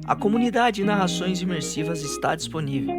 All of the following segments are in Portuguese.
A comunidade Narrações Imersivas está disponível.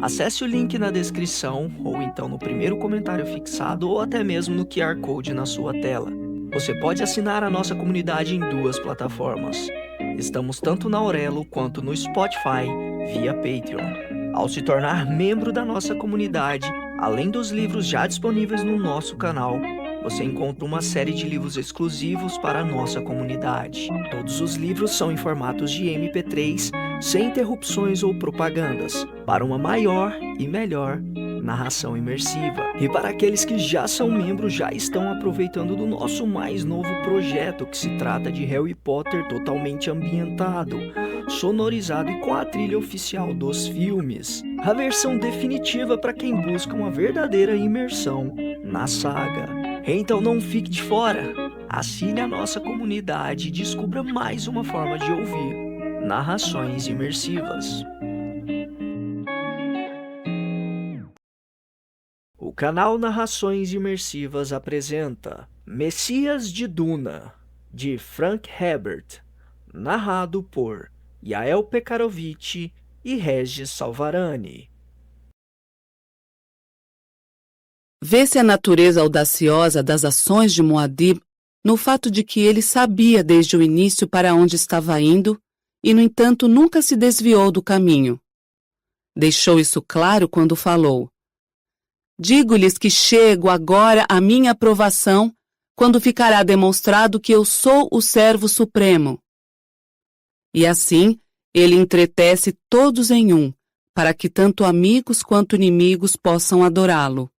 Acesse o link na descrição, ou então no primeiro comentário fixado, ou até mesmo no QR Code na sua tela. Você pode assinar a nossa comunidade em duas plataformas. Estamos tanto na Aurelo quanto no Spotify, via Patreon. Ao se tornar membro da nossa comunidade, além dos livros já disponíveis no nosso canal, você encontra uma série de livros exclusivos para a nossa comunidade. Todos os livros são em formatos de MP3, sem interrupções ou propagandas, para uma maior e melhor narração imersiva. E para aqueles que já são membros, já estão aproveitando do nosso mais novo projeto, que se trata de Harry Potter totalmente ambientado, sonorizado e com a trilha oficial dos filmes. A versão definitiva para quem busca uma verdadeira imersão na saga. Então não fique de fora. Assine a nossa comunidade e descubra mais uma forma de ouvir narrações imersivas. O canal Narrações Imersivas apresenta Messias de Duna, de Frank Herbert, narrado por Yael Pekarovich e Regis Salvarani. Vê-se a natureza audaciosa das ações de Muad'Dib no fato de que ele sabia desde o início para onde estava indo e, no entanto, nunca se desviou do caminho. Deixou isso claro quando falou: "Digo-lhes que chego agora à minha aprovação quando ficará demonstrado que eu sou o Servo Supremo." E assim, ele entretece todos em um, para que tanto amigos quanto inimigos possam adorá-lo.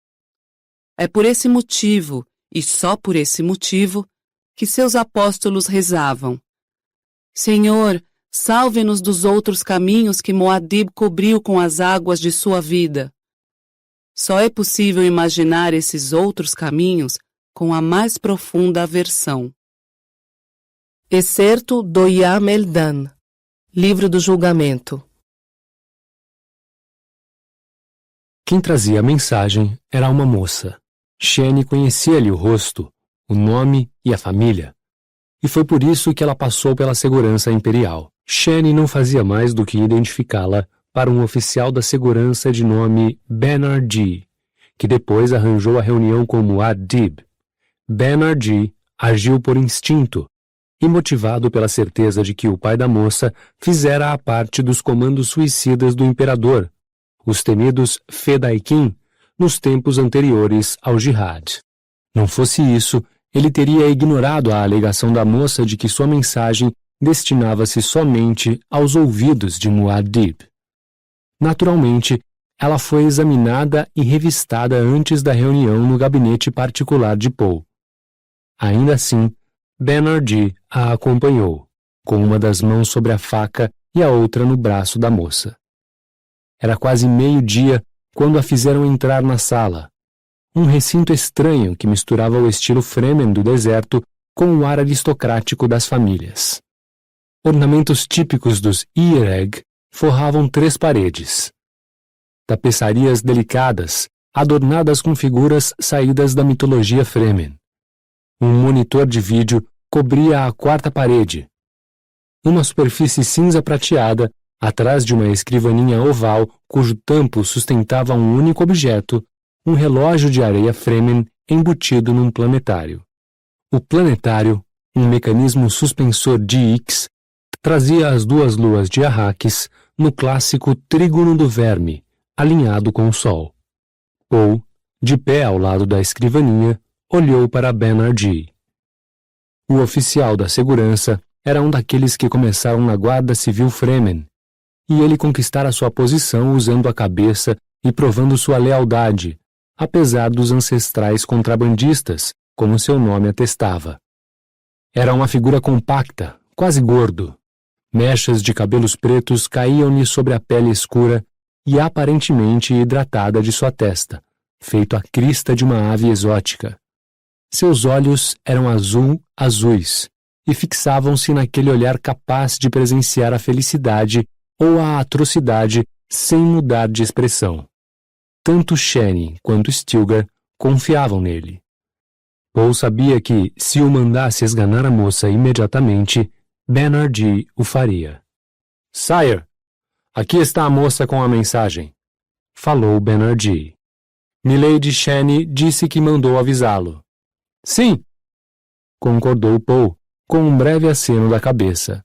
É por esse motivo, e só por esse motivo, que seus apóstolos rezavam: "Senhor, salve-nos dos outros caminhos que Muad'Dib cobriu com as águas de sua vida." Só é possível imaginar esses outros caminhos com a mais profunda aversão. Excerto do Yam Eldan, Livro do Julgamento. Quem trazia a mensagem era uma moça. Sheni conhecia-lhe o rosto, o nome e a família, e foi por isso que ela passou pela segurança imperial. Sheni não fazia mais do que identificá-la para um oficial da segurança de nome Benardi, que depois arranjou a reunião com Muad'Dib. Benardi agiu por instinto e motivado pela certeza de que o pai da moça fizera a parte dos comandos suicidas do imperador, os temidos Fedaykin, nos tempos anteriores ao Jihad. Não fosse isso, ele teria ignorado a alegação da moça de que sua mensagem destinava-se somente aos ouvidos de Muad'Dib. Naturalmente, ela foi examinada e revistada antes da reunião no gabinete particular de Poe. Ainda assim, Benardi a acompanhou, com uma das mãos sobre a faca e a outra no braço da moça. Era quase meio-dia quando a fizeram entrar na sala, um recinto estranho que misturava o estilo Fremen do deserto com o ar aristocrático das famílias. Ornamentos típicos dos Eareg forravam 3 paredes. Tapeçarias delicadas, adornadas com figuras saídas da mitologia Fremen. Um monitor de vídeo cobria a 4ª parede. Uma superfície cinza prateada, atrás de uma escrivaninha oval cujo tampo sustentava um único objeto, um relógio de areia Fremen embutido num planetário. O planetário, um mecanismo suspensor de Ix, trazia as 2 luas de Arrakis no clássico trígono do verme, alinhado com o Sol. Poe, de pé ao lado da escrivaninha, olhou para Benardi. O oficial da segurança era um daqueles que começaram na Guarda Civil Fremen, e ele conquistara sua posição usando a cabeça e provando sua lealdade, apesar dos ancestrais contrabandistas, como seu nome atestava. Era uma figura compacta, quase gordo. Mechas de cabelos pretos caíam-lhe sobre a pele escura e aparentemente hidratada de sua testa, feito a crista de uma ave exótica. Seus olhos eram azuis, e fixavam-se naquele olhar capaz de presenciar a felicidade ou a atrocidade sem mudar de expressão. Tanto Sheni quanto Stilgar confiavam nele. Poe sabia que, se o mandasse esganar a moça imediatamente, Benardi o faria. Sire, aqui está a moça com a mensagem, falou Banerjee. Milady Shani disse que mandou avisá-lo. Sim, concordou Poe, com um breve aceno da cabeça.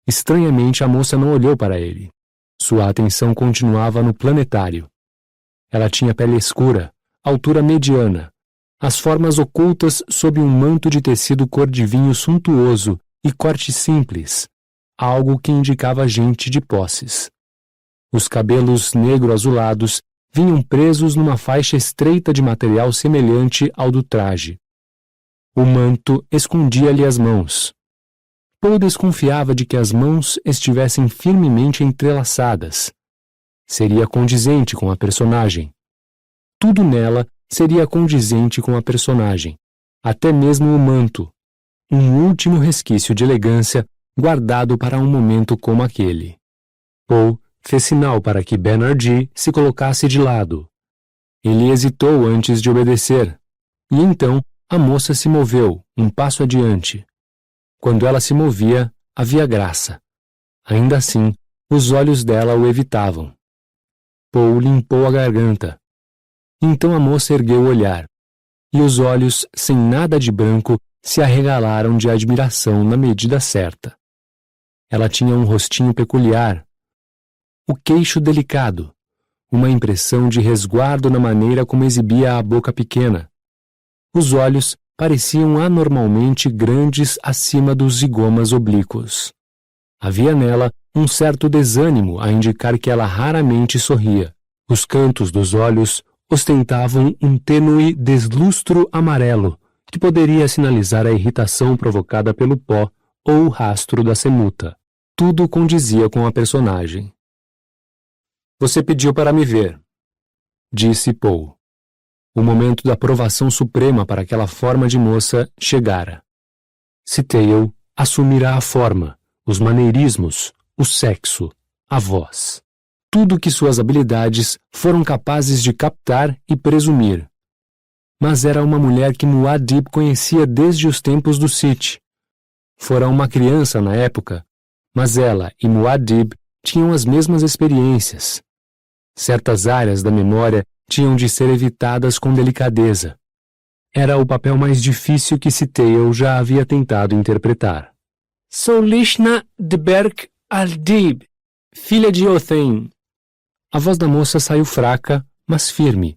Estranhamente, a moça não olhou para ele. Sua atenção continuava no planetário. Ela tinha pele escura, altura mediana, as formas ocultas sob um manto de tecido cor de vinho suntuoso e corte simples, algo que indicava gente de posses. Os cabelos negro-azulados vinham presos numa faixa estreita de material semelhante ao do traje. O manto escondia-lhe as mãos. Poe desconfiava de que as mãos estivessem firmemente entrelaçadas. Seria condizente com a personagem. Tudo nela seria condizente com a personagem, até mesmo o manto, um último resquício de elegância guardado para um momento como aquele. Poe fez sinal para que Banerjee se colocasse de lado. Ele hesitou antes de obedecer, e então a moça se moveu um passo adiante. Quando ela se movia, havia graça. Ainda assim, os olhos dela o evitavam. Poe limpou a garganta. Então a moça ergueu o olhar, e os olhos, sem nada de branco, se arregalaram de admiração na medida certa. Ela tinha um rostinho peculiar, o queixo delicado, uma impressão de resguardo na maneira como exibia a boca pequena. Os olhos pareciam anormalmente grandes acima dos zigomas oblíquos. Havia nela um certo desânimo a indicar que ela raramente sorria. Os cantos dos olhos ostentavam um tênue deslustro amarelo, que poderia sinalizar a irritação provocada pelo pó ou o rastro da semuta. Tudo condizia com a personagem. Você pediu para me ver, disse Poe. O momento da provação suprema para aquela forma de moça chegara. Citeio assumirá a forma, os maneirismos, o sexo, a voz. Tudo que suas habilidades foram capazes de captar e presumir. Mas era uma mulher que Muad'Dib conhecia desde os tempos do Sith. Fora uma criança na época, mas ela e Muad'Dib tinham as mesmas experiências. Certas áreas da memória tinham de ser evitadas com delicadeza. Era o papel mais difícil que Citeio já havia tentado interpretar. Sou Lishna de Berk Aldib, filha de Othain. A voz da moça saiu fraca, mas firme,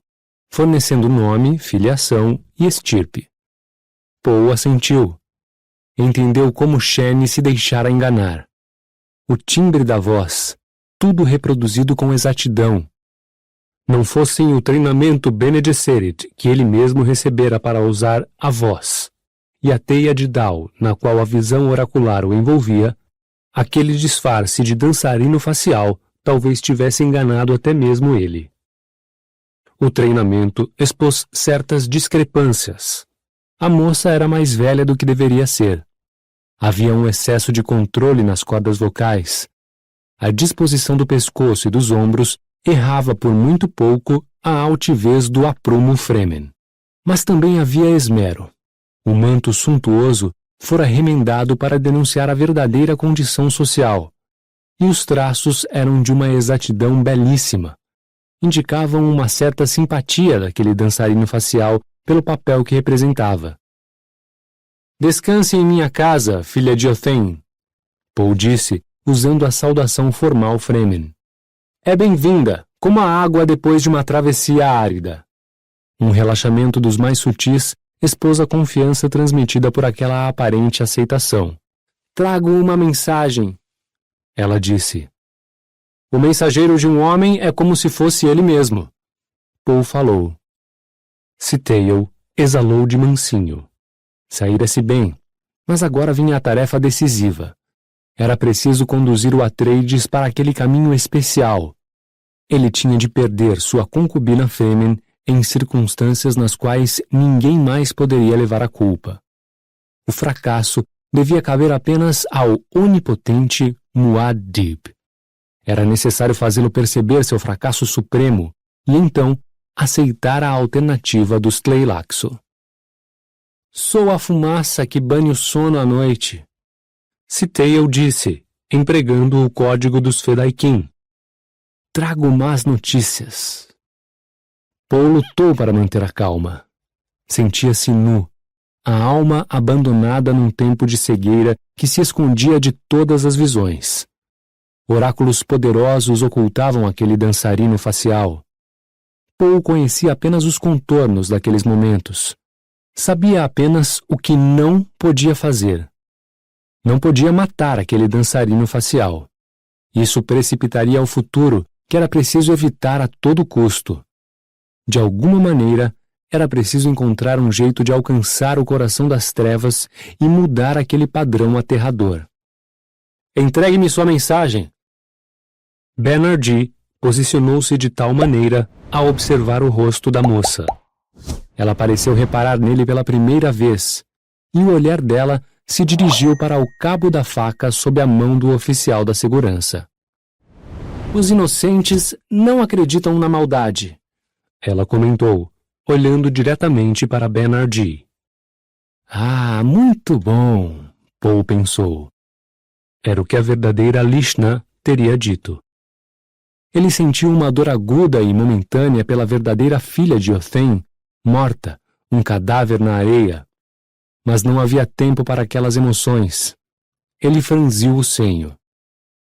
fornecendo nome, filiação e estirpe. Poe assentiu. Entendeu como Shani se deixara enganar. O timbre da voz, tudo reproduzido com exatidão. Não fossem o treinamento Bene Gesserit que ele mesmo recebera para usar a voz, e a teia de Dao, na qual a visão oracular o envolvia, aquele disfarce de dançarino facial talvez tivesse enganado até mesmo ele. O treinamento expôs certas discrepâncias. A moça era mais velha do que deveria ser. Havia um excesso de controle nas cordas vocais. A disposição do pescoço e dos ombros errava por muito pouco a altivez do aprumo Fremen. Mas também havia esmero. O manto suntuoso fora remendado para denunciar a verdadeira condição social, e os traços eram de uma exatidão belíssima. Indicavam uma certa simpatia daquele dançarino facial pelo papel que representava. Descanse em minha casa, filha de Othain, Poe disse, usando a saudação formal Fremen. É bem-vinda, como a água depois de uma travessia árida. Um relaxamento dos mais sutis expôs a confiança transmitida por aquela aparente aceitação. Trago uma mensagem, ela disse. O mensageiro de um homem é como se fosse ele mesmo. Poe falou. Citeio exalou de mansinho. Saíra-se bem, mas agora vinha a tarefa decisiva. Era preciso conduzir o Atreides para aquele caminho especial. Ele tinha de perder sua concubina Fremen em circunstâncias nas quais ninguém mais poderia levar a culpa. O fracasso devia caber apenas ao onipotente Muad'Dib. Era necessário fazê-lo perceber seu fracasso supremo e então aceitar a alternativa dos Tleilaxo. Sou a fumaça que banha o sono à noite. Citeio disse, empregando o código dos Fedaykin. Trago más notícias. Paul lutou para manter a calma. Sentia-se nu, a alma abandonada num tempo de cegueira que se escondia de todas as visões. Oráculos poderosos ocultavam aquele dançarino facial. Paul conhecia apenas os contornos daqueles momentos. Sabia apenas o que não podia fazer. Não podia matar aquele dançarino facial. Isso precipitaria o futuro que era preciso evitar a todo custo. De alguma maneira, era preciso encontrar um jeito de alcançar o coração das trevas e mudar aquele padrão aterrador. Entregue-me sua mensagem. Banerjee posicionou-se de tal maneira a observar o rosto da moça. Ela pareceu reparar nele pela primeira vez, e o olhar dela se dirigiu para o cabo da faca sob a mão do oficial da segurança. Os inocentes não acreditam na maldade, ela comentou, olhando diretamente para Banerjee. Ah, muito bom, Paul pensou. Era o que a verdadeira Lishna teria dito. Ele sentiu uma dor aguda e momentânea pela verdadeira filha de Othen, morta, um cadáver na areia. Mas não havia tempo para aquelas emoções. Ele franziu o senho.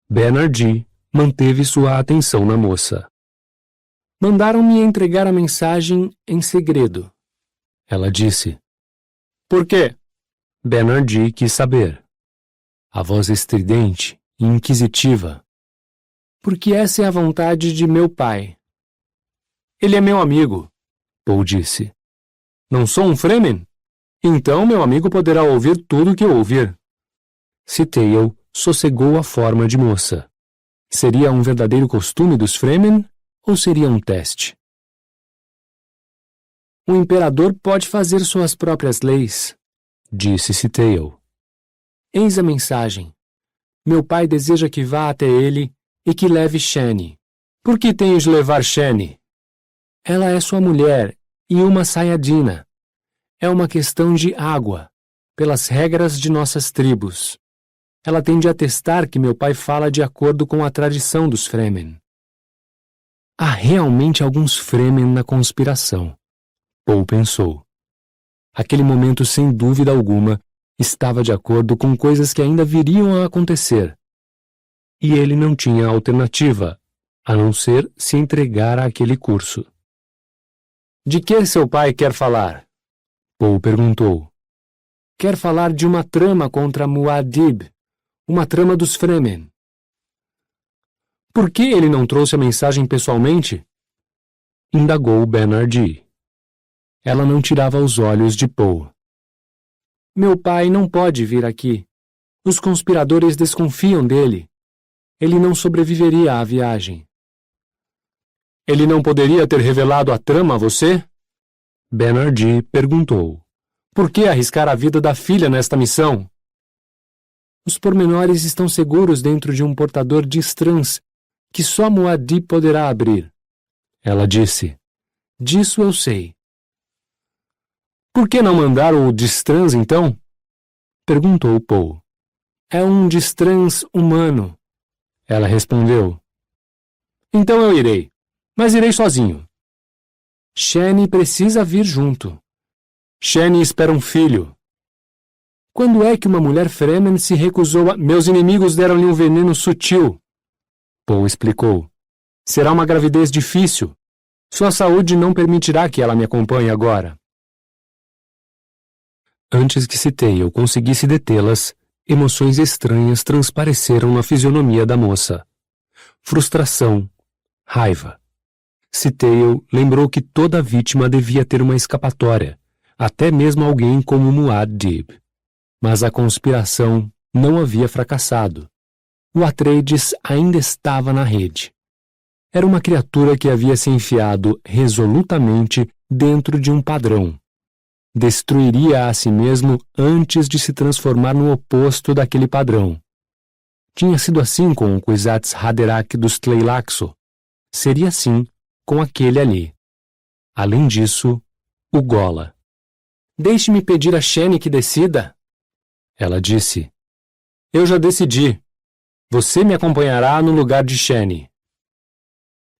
Banerjee manteve sua atenção na moça. Mandaram-me entregar a mensagem em segredo, ela disse. Por quê? Banerjee quis saber. A voz estridente e inquisitiva. Porque essa é a vontade de meu pai. Ele é meu amigo, Paul disse. Não sou um Fremen? Então meu amigo poderá ouvir tudo o que eu ouvir. Sitael sossegou a forma de moça. Seria um verdadeiro costume dos Fremen ou seria um teste? O imperador pode fazer suas próprias leis, disse Sitael. Eis a mensagem. Meu pai deseja que vá até ele e que leve Shani. Por que tenho de levar Shani? Ela é sua mulher e uma sayadina. É uma questão de água, pelas regras de nossas tribos. Ela tem de atestar que meu pai fala de acordo com a tradição dos Fremen. Há realmente alguns Fremen na conspiração, Paul pensou. Aquele momento, sem dúvida alguma, estava de acordo com coisas que ainda viriam a acontecer. E ele não tinha alternativa, a não ser se entregar àquele curso. De que seu pai quer falar? Paul perguntou. Quer falar de uma trama contra Muad'Dib, uma trama dos Fremen. Por que ele não trouxe a mensagem pessoalmente? Indagou Banerjee. Ela não tirava os olhos de Paul. Meu pai não pode vir aqui. Os conspiradores desconfiam dele. Ele não sobreviveria à viagem. Ele não poderia ter revelado a trama a você? Banerjee perguntou. Por que arriscar a vida da filha nesta missão? Os pormenores estão seguros dentro de um portador de Strans que só Muad'Dib poderá abrir. Ela disse. Disso eu sei. Por que não mandar o Distrans, então? Perguntou Paul. É um Distrans humano. Ela respondeu. Então eu irei, mas irei sozinho. Shani precisa vir junto. Shani espera um filho. Quando é que uma mulher Fremen se recusou a... Meus inimigos deram-lhe um veneno sutil. Paul explicou. Será uma gravidez difícil. Sua saúde não permitirá que ela me acompanhe agora. Antes que Sitael conseguisse detê-las, emoções estranhas transpareceram na fisionomia da moça. Frustração, raiva. Sitael lembrou que toda vítima devia ter uma escapatória, até mesmo alguém como Muad'Dib. Mas a conspiração não havia fracassado. O Atreides ainda estava na rede. Era uma criatura que havia se enfiado resolutamente dentro de um padrão. Destruiria a si mesmo antes de se transformar no oposto daquele padrão. Tinha sido assim com o Kwisatz Haderach dos Tleilaxo. Seria assim com aquele ali. Além disso, o Gola. Deixe-me pedir a Shani que decida. Ela disse. Eu já decidi. Você me acompanhará no lugar de Shani.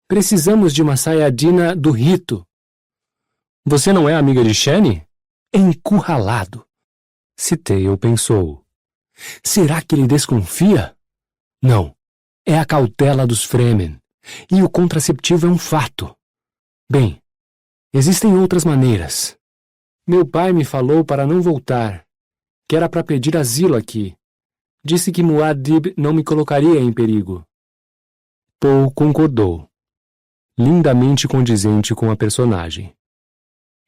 Precisamos de uma saiadina do rito. Você não é amiga de Shani? Encurralado. Citale pensou. Será que ele desconfia? Não. É a cautela dos Fremen. E o contraceptivo é um fato. Bem, existem outras maneiras. Meu pai me falou para não voltar, que era para pedir asilo aqui. Disse que Muad'Dib não me colocaria em perigo. Poe concordou, lindamente condizente com a personagem.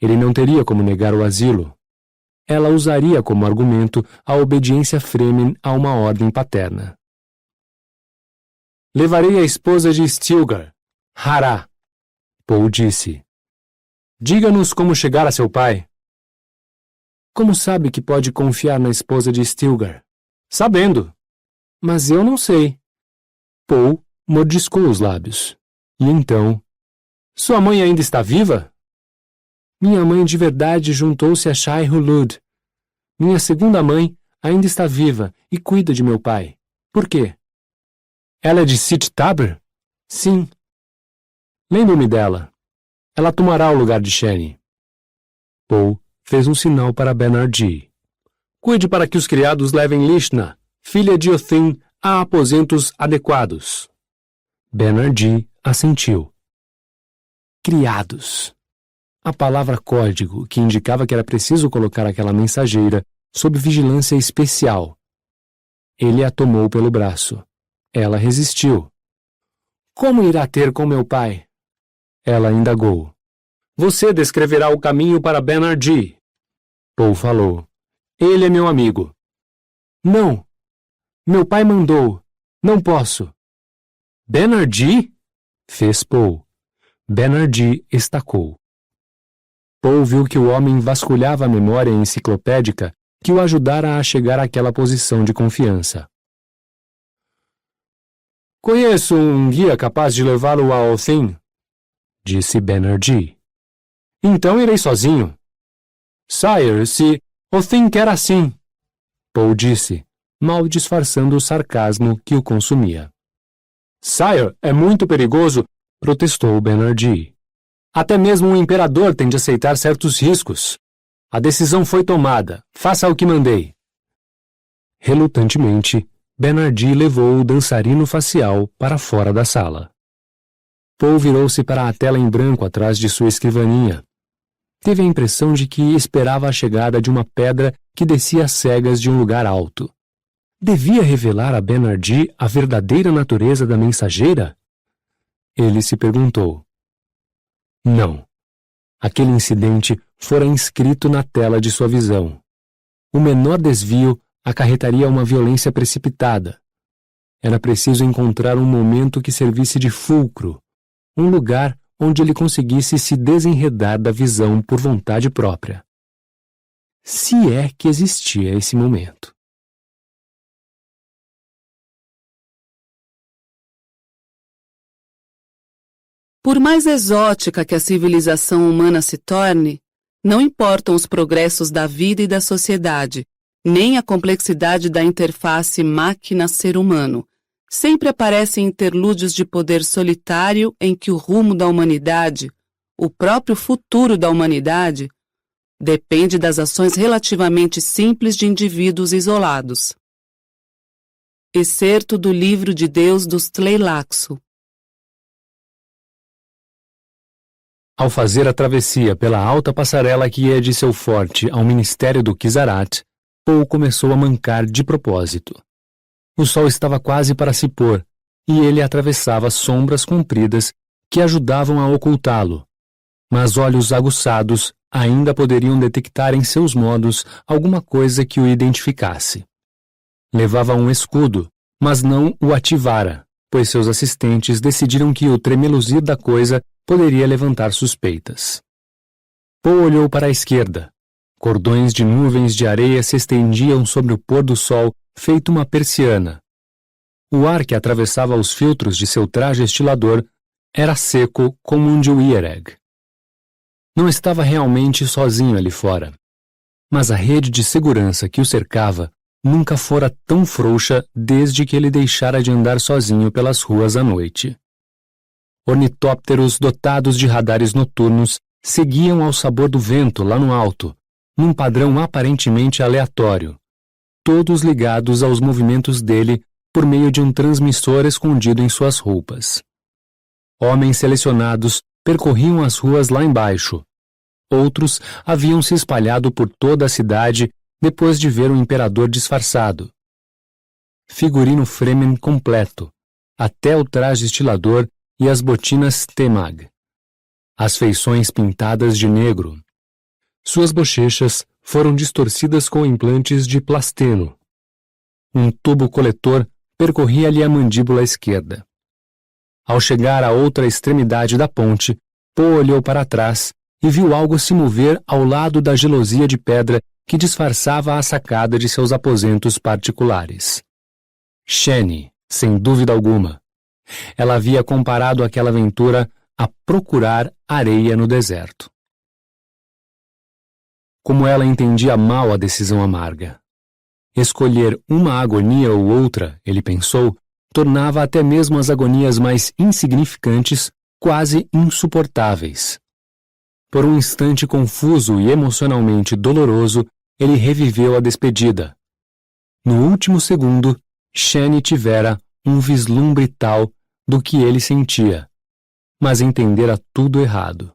Ele não teria como negar o asilo. Ela usaria como argumento a obediência Fremen a uma ordem paterna. Levarei a esposa de Stilgar, Hará, Poe disse. Diga-nos como chegar a seu pai. Como sabe que pode confiar na esposa de Stilgar? Sabendo. Mas eu não sei. Poe mordiscou os lábios. E então... Sua mãe ainda está viva? Minha mãe de verdade juntou-se a Shai Hulud. Minha segunda mãe ainda está viva e cuida de meu pai. Por quê? Ela é de Sit Tabr? Sim. Lembro-me dela. Ela tomará o lugar de Shani. Poe fez um sinal para Ben-Ardi. Cuide para que os criados levem Lishna, filha de Othin, a aposentos adequados. Ben-Ardi assentiu. Criados. A palavra código que indicava que era preciso colocar aquela mensageira sob vigilância especial. Ele a tomou pelo braço. Ela resistiu. Como irá ter com meu pai? Ela indagou. Você descreverá o caminho para Ben-Ardi. Poe falou. Ele é meu amigo. Não. Meu pai mandou. Não posso. Ben-Ardi? Fez Poe. Ben-Ardi estacou. Poe viu que o homem vasculhava a memória enciclopédica que o ajudara a chegar àquela posição de confiança. Conheço um guia capaz de levá-lo a Othin, disse Ben-Ardi. Então irei sozinho. Sire, se Othin quer assim, Poe disse, mal disfarçando o sarcasmo que o consumia. Sire, é muito perigoso, protestou Ben-Ardi. Até mesmo o imperador tem de aceitar certos riscos. A decisão foi tomada. Faça o que mandei. Relutantemente, Ben-Ardi levou o dançarino facial para fora da sala. Poe virou-se para a tela em branco atrás de sua escrivaninha. Teve a impressão de que esperava a chegada de uma pedra que descia às cegas de um lugar alto. Devia revelar a Ben-Ardi a verdadeira natureza da mensageira? Ele se perguntou. Não. Aquele incidente fora inscrito na tela de sua visão. O menor desvio acarretaria uma violência precipitada. Era preciso encontrar um momento que servisse de fulcro, um lugar onde ele conseguisse se desenredar da visão por vontade própria. Se é que existia esse momento. Por mais exótica que a civilização humana se torne, não importam os progressos da vida e da sociedade, nem a complexidade da interface máquina-ser humano. Sempre aparecem interlúdios de poder solitário em que o rumo da humanidade, o próprio futuro da humanidade, depende das ações relativamente simples de indivíduos isolados. Excerto do Livro de Deus dos Tleilaxu. Ao fazer a travessia pela alta passarela que ia de seu forte ao ministério do Kizarat, Poe começou a mancar de propósito. O sol estava quase para se pôr, e ele atravessava sombras compridas que ajudavam a ocultá-lo. Mas olhos aguçados ainda poderiam detectar em seus modos alguma coisa que o identificasse. Levava um escudo, mas não o ativara, pois seus assistentes decidiram que o tremeluzir da coisa poderia levantar suspeitas. Poe olhou para a esquerda. Cordões de nuvens de areia se estendiam sobre o pôr do sol, feito uma persiana. O ar que atravessava os filtros de seu traje estilador era seco como um de Uiereg. Não estava realmente sozinho ali fora, mas a rede de segurança que o cercava nunca fora tão frouxa desde que ele deixara de andar sozinho pelas ruas à noite. Ornitópteros dotados de radares noturnos seguiam ao sabor do vento lá no alto, num padrão aparentemente aleatório, todos ligados aos movimentos dele por meio de um transmissor escondido em suas roupas. Homens selecionados percorriam as ruas lá embaixo. Outros haviam se espalhado por toda a cidade depois de ver o imperador disfarçado. Figurino Fremen completo, até o traje estilador e as botinas Temag. As feições pintadas de negro. Suas bochechas foram distorcidas com implantes de plasteno. Um tubo coletor percorria-lhe a mandíbula esquerda. Ao chegar à outra extremidade da ponte, Poe olhou para trás e viu algo se mover ao lado da gelosia de pedra que disfarçava a sacada de seus aposentos particulares. Sheni, sem dúvida alguma. Ela havia comparado aquela aventura a procurar areia no deserto. Como ela entendia mal a decisão amarga. Escolher uma agonia ou outra, ele pensou, tornava até mesmo as agonias mais insignificantes quase insuportáveis. Por um instante confuso e emocionalmente doloroso, ele reviveu a despedida. No último segundo, Sheni tivera um vislumbre tal do que ele sentia, mas entendera tudo errado.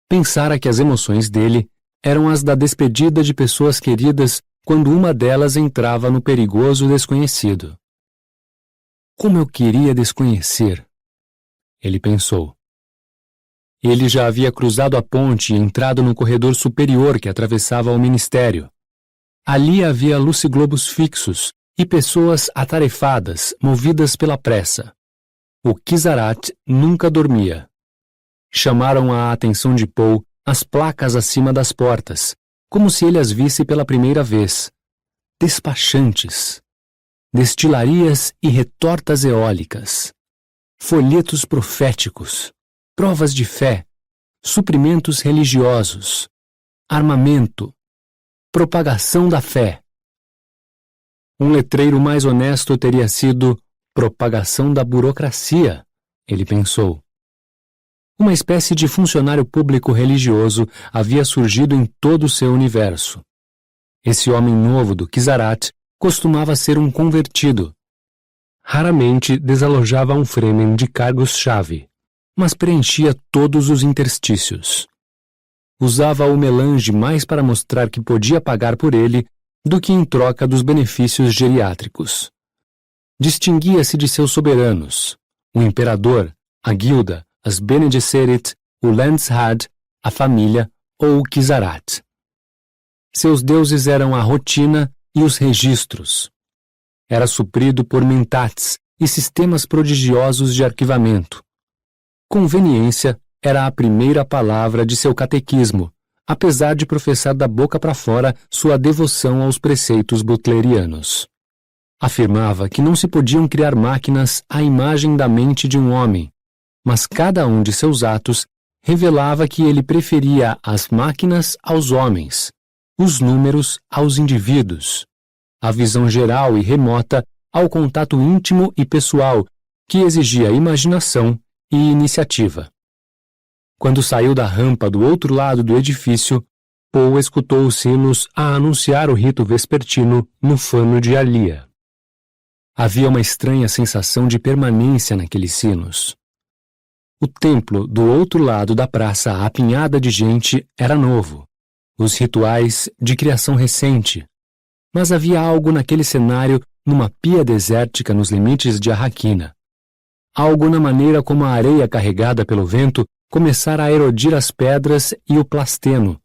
Pensara que as emoções dele eram as da despedida de pessoas queridas quando uma delas entrava no perigoso desconhecido. Como eu queria desconhecer, ele pensou. Ele já havia cruzado a ponte e entrado no corredor superior que atravessava o ministério. Ali havia luciglobos fixos e pessoas atarefadas, movidas pela pressa. O Kizarat nunca dormia. Chamaram a atenção de Poe as placas acima das portas, como se ele as visse pela primeira vez. Despachantes, destilarias e retortas eólicas, folhetos proféticos, provas de fé, suprimentos religiosos, armamento, propagação da fé. Um letreiro mais honesto teria sido propagação da burocracia, ele pensou. Uma espécie de funcionário público religioso havia surgido em todo o seu universo. Esse homem novo do Kizarat costumava ser um convertido. Raramente desalojava um Fremen de cargos-chave, mas preenchia todos os interstícios. Usava o melange mais para mostrar que podia pagar por ele do que em troca dos benefícios geriátricos. Distinguia-se de seus soberanos, o imperador, a guilda, as Bene Gesserit, o Landshad, a família ou o Kizarat. Seus deuses eram a rotina e os registros. Era suprido por mentats e sistemas prodigiosos de arquivamento. Conveniência era a primeira palavra de seu catequismo, apesar de professar da boca para fora sua devoção aos preceitos butlerianos. Afirmava que não se podiam criar máquinas à imagem da mente de um homem, mas cada um de seus atos revelava que ele preferia as máquinas aos homens, os números aos indivíduos, a visão geral e remota ao contato íntimo e pessoal que exigia imaginação e iniciativa. Quando saiu da rampa do outro lado do edifício, Poe escutou os sinos a anunciar o rito vespertino no fano de Alia. Havia uma estranha sensação de permanência naqueles sinos. O templo do outro lado da praça apinhada de gente era novo, os rituais de criação recente, mas havia algo naquele cenário numa pia desértica nos limites de Arrakina. Algo na maneira como a areia carregada pelo vento começara a erodir as pedras e o plasteno.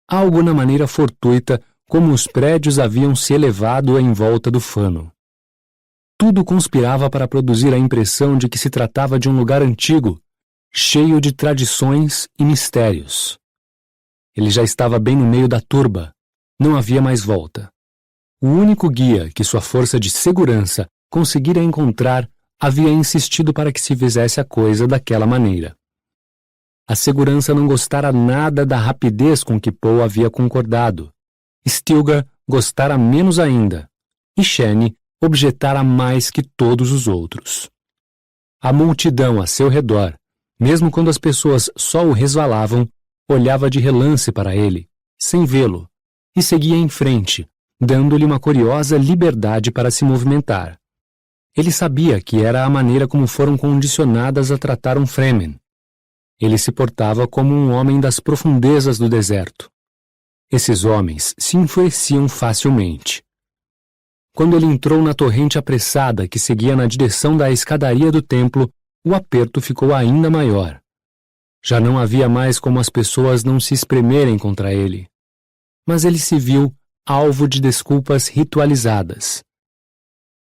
Algo na maneira fortuita como os prédios haviam se elevado em volta do fano. Tudo conspirava para produzir a impressão de que se tratava de um lugar antigo, cheio de tradições e mistérios. Ele já estava bem no meio da turba. Não havia mais volta. O único guia que sua força de segurança conseguira encontrar havia insistido para que se fizesse a coisa daquela maneira. A segurança não gostara nada da rapidez com que Poe havia concordado. Stilgar gostara menos ainda. e Sheni objetara mais que todos os outros. A multidão a seu redor, mesmo quando as pessoas só o resvalavam, olhava de relance para ele, sem vê-lo, e seguia em frente, dando-lhe uma curiosa liberdade para se movimentar. Ele sabia que era a maneira como foram condicionadas a tratar um Fremen. Ele se portava como um homem das profundezas do deserto. Esses homens se enfureciam facilmente. Quando ele entrou na torrente apressada que seguia na direção da escadaria do templo, o aperto ficou ainda maior. Já não havia mais como as pessoas não se espremerem contra ele. Mas ele se viu alvo de desculpas ritualizadas.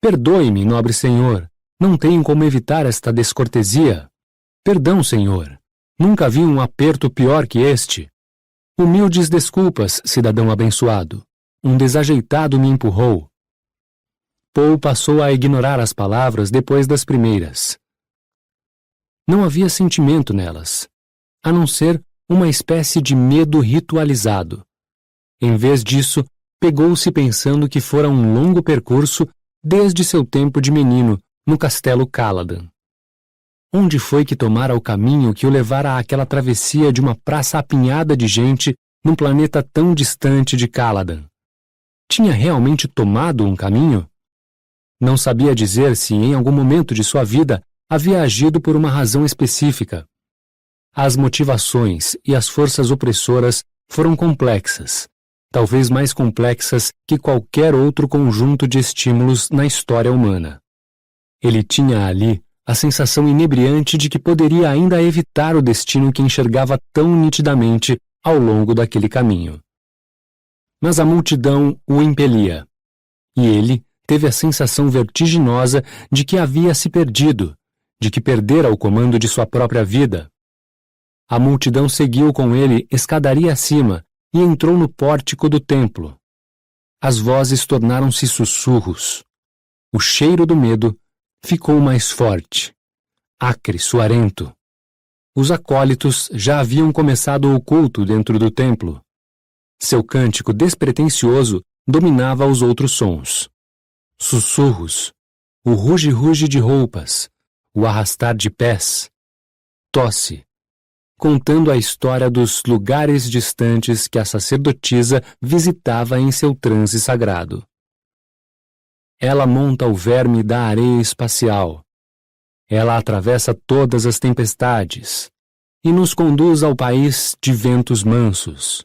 Perdoe-me, nobre senhor, não tenho como evitar esta descortesia. Perdão, senhor, nunca vi um aperto pior que este. Humildes desculpas, cidadão abençoado. Um desajeitado me empurrou. Paul passou a ignorar as palavras depois das primeiras. Não havia sentimento nelas, a não ser uma espécie de medo ritualizado. Em vez disso, pegou-se pensando que fora um longo percurso desde seu tempo de menino no castelo Caladan. Onde foi que tomara o caminho que o levara àquela travessia de uma praça apinhada de gente num planeta tão distante de Caladan? Tinha realmente tomado um caminho? Não sabia dizer se em algum momento de sua vida havia agido por uma razão específica. As motivações e as forças opressoras foram complexas, talvez mais complexas que qualquer outro conjunto de estímulos na história humana. Ele tinha ali a sensação inebriante de que poderia ainda evitar o destino que enxergava tão nitidamente ao longo daquele caminho. Mas a multidão o impelia, e ele teve a sensação vertiginosa de que havia se perdido, de que perdera o comando de sua própria vida. A multidão seguiu com ele escadaria acima e entrou no pórtico do templo. As vozes tornaram-se sussurros. O cheiro do medo ficou mais forte, acre, suarento. Os acólitos já haviam começado o culto dentro do templo. Seu cântico despretensioso dominava os outros sons. Sussurros, o ruge-ruge de roupas, o arrastar de pés, tosse, contando a história dos lugares distantes que a sacerdotisa visitava em seu transe sagrado. Ela monta o verme da areia espacial. Ela atravessa todas as tempestades e nos conduz ao país de ventos mansos.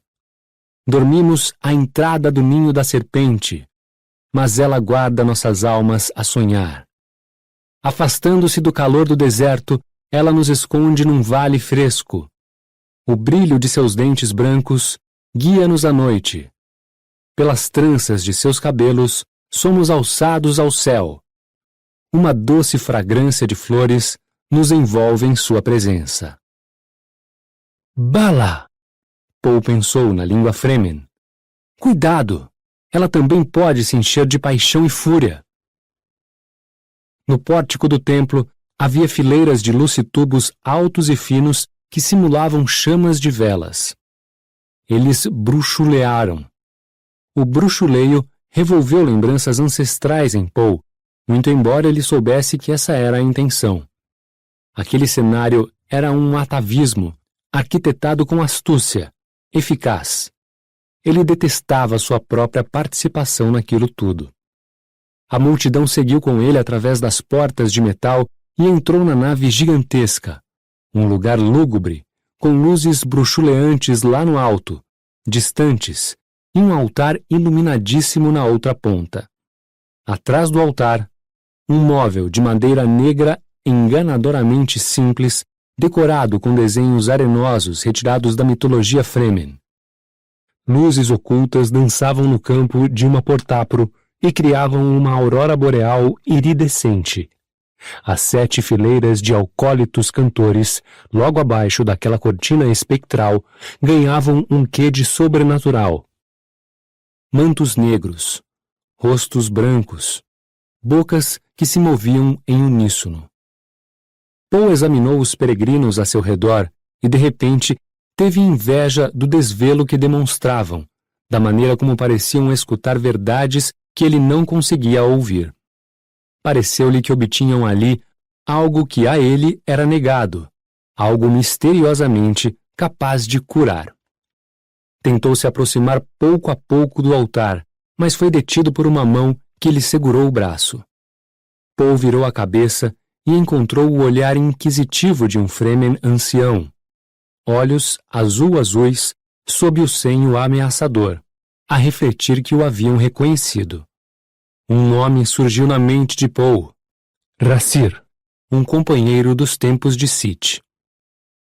Dormimos à entrada do ninho da serpente, mas ela guarda nossas almas a sonhar. Afastando-se do calor do deserto, ela nos esconde num vale fresco. O brilho de seus dentes brancos guia-nos à noite. Pelas tranças de seus cabelos, somos alçados ao céu. Uma doce fragrância de flores nos envolve em sua presença. Bala! Paul pensou na língua Fremen. Cuidado! Ela também pode se encher de paixão e fúria. No pórtico do templo havia fileiras de lucitubos altos e finos que simulavam chamas de velas. Eles bruxulearam. O bruxuleio revolveu lembranças ancestrais em Paul, muito embora ele soubesse que essa era a intenção. Aquele cenário era um atavismo, arquitetado com astúcia, eficaz. Ele detestava sua própria participação naquilo tudo. A multidão seguiu com ele através das portas de metal e entrou na nave gigantesca, um lugar lúgubre, com luzes bruxuleantes lá no alto, distantes, e um altar iluminadíssimo na outra ponta. Atrás do altar, um móvel de madeira negra enganadoramente simples, decorado com desenhos arenosos retirados da mitologia Fremen. Luzes ocultas dançavam no campo de uma portápro e criavam uma aurora boreal iridescente. As 7 fileiras de alcólitos cantores, logo abaixo daquela cortina espectral, ganhavam um quê de sobrenatural. Mantos negros, rostos brancos, bocas que se moviam em uníssono. Paul examinou os peregrinos a seu redor e, de repente, teve inveja do desvelo que demonstravam, da maneira como pareciam escutar verdades que ele não conseguia ouvir. Pareceu-lhe que obtinham ali algo que a ele era negado, algo misteriosamente capaz de curar. Tentou se aproximar pouco a pouco do altar, mas foi detido por uma mão que lhe segurou o braço. Paul virou a cabeça e encontrou o olhar inquisitivo de um Fremen ancião. Olhos azul-azuis sob o senho ameaçador, a refletir que o haviam reconhecido. Um nome surgiu na mente de Paul: Rassir, um companheiro dos tempos de Sith.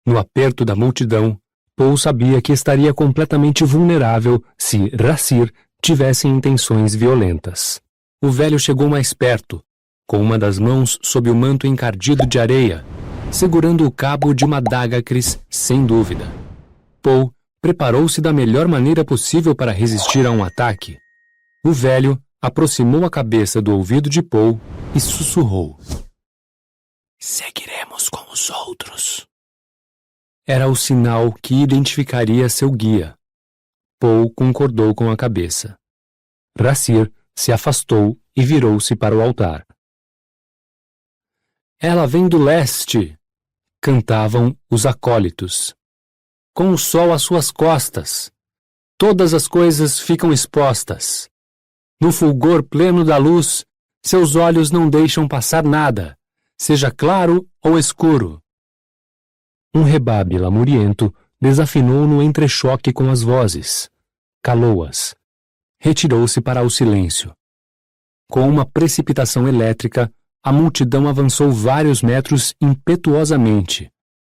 No aperto da multidão, Paul sabia que estaria completamente vulnerável se Rassir tivesse intenções violentas. O velho chegou mais perto, com uma das mãos sob o manto encardido de areia, segurando o cabo de uma adaga Cris, sem dúvida. Paul preparou-se da melhor maneira possível para resistir a um ataque. O velho aproximou a cabeça do ouvido de Paul e sussurrou: "Seguiremos com os outros." Era o sinal que identificaria seu guia. Paul concordou com a cabeça. Rassir se afastou e virou-se para o altar. "Ela vem do leste!" cantavam os acólitos. "Com o sol às suas costas, todas as coisas ficam expostas. No fulgor pleno da luz, seus olhos não deixam passar nada, seja claro ou escuro." Um rebabe lamuriento desafinou no entrechoque com as vozes. Calou-as. Retirou-se para o silêncio. Com uma precipitação elétrica, a multidão avançou vários metros impetuosamente.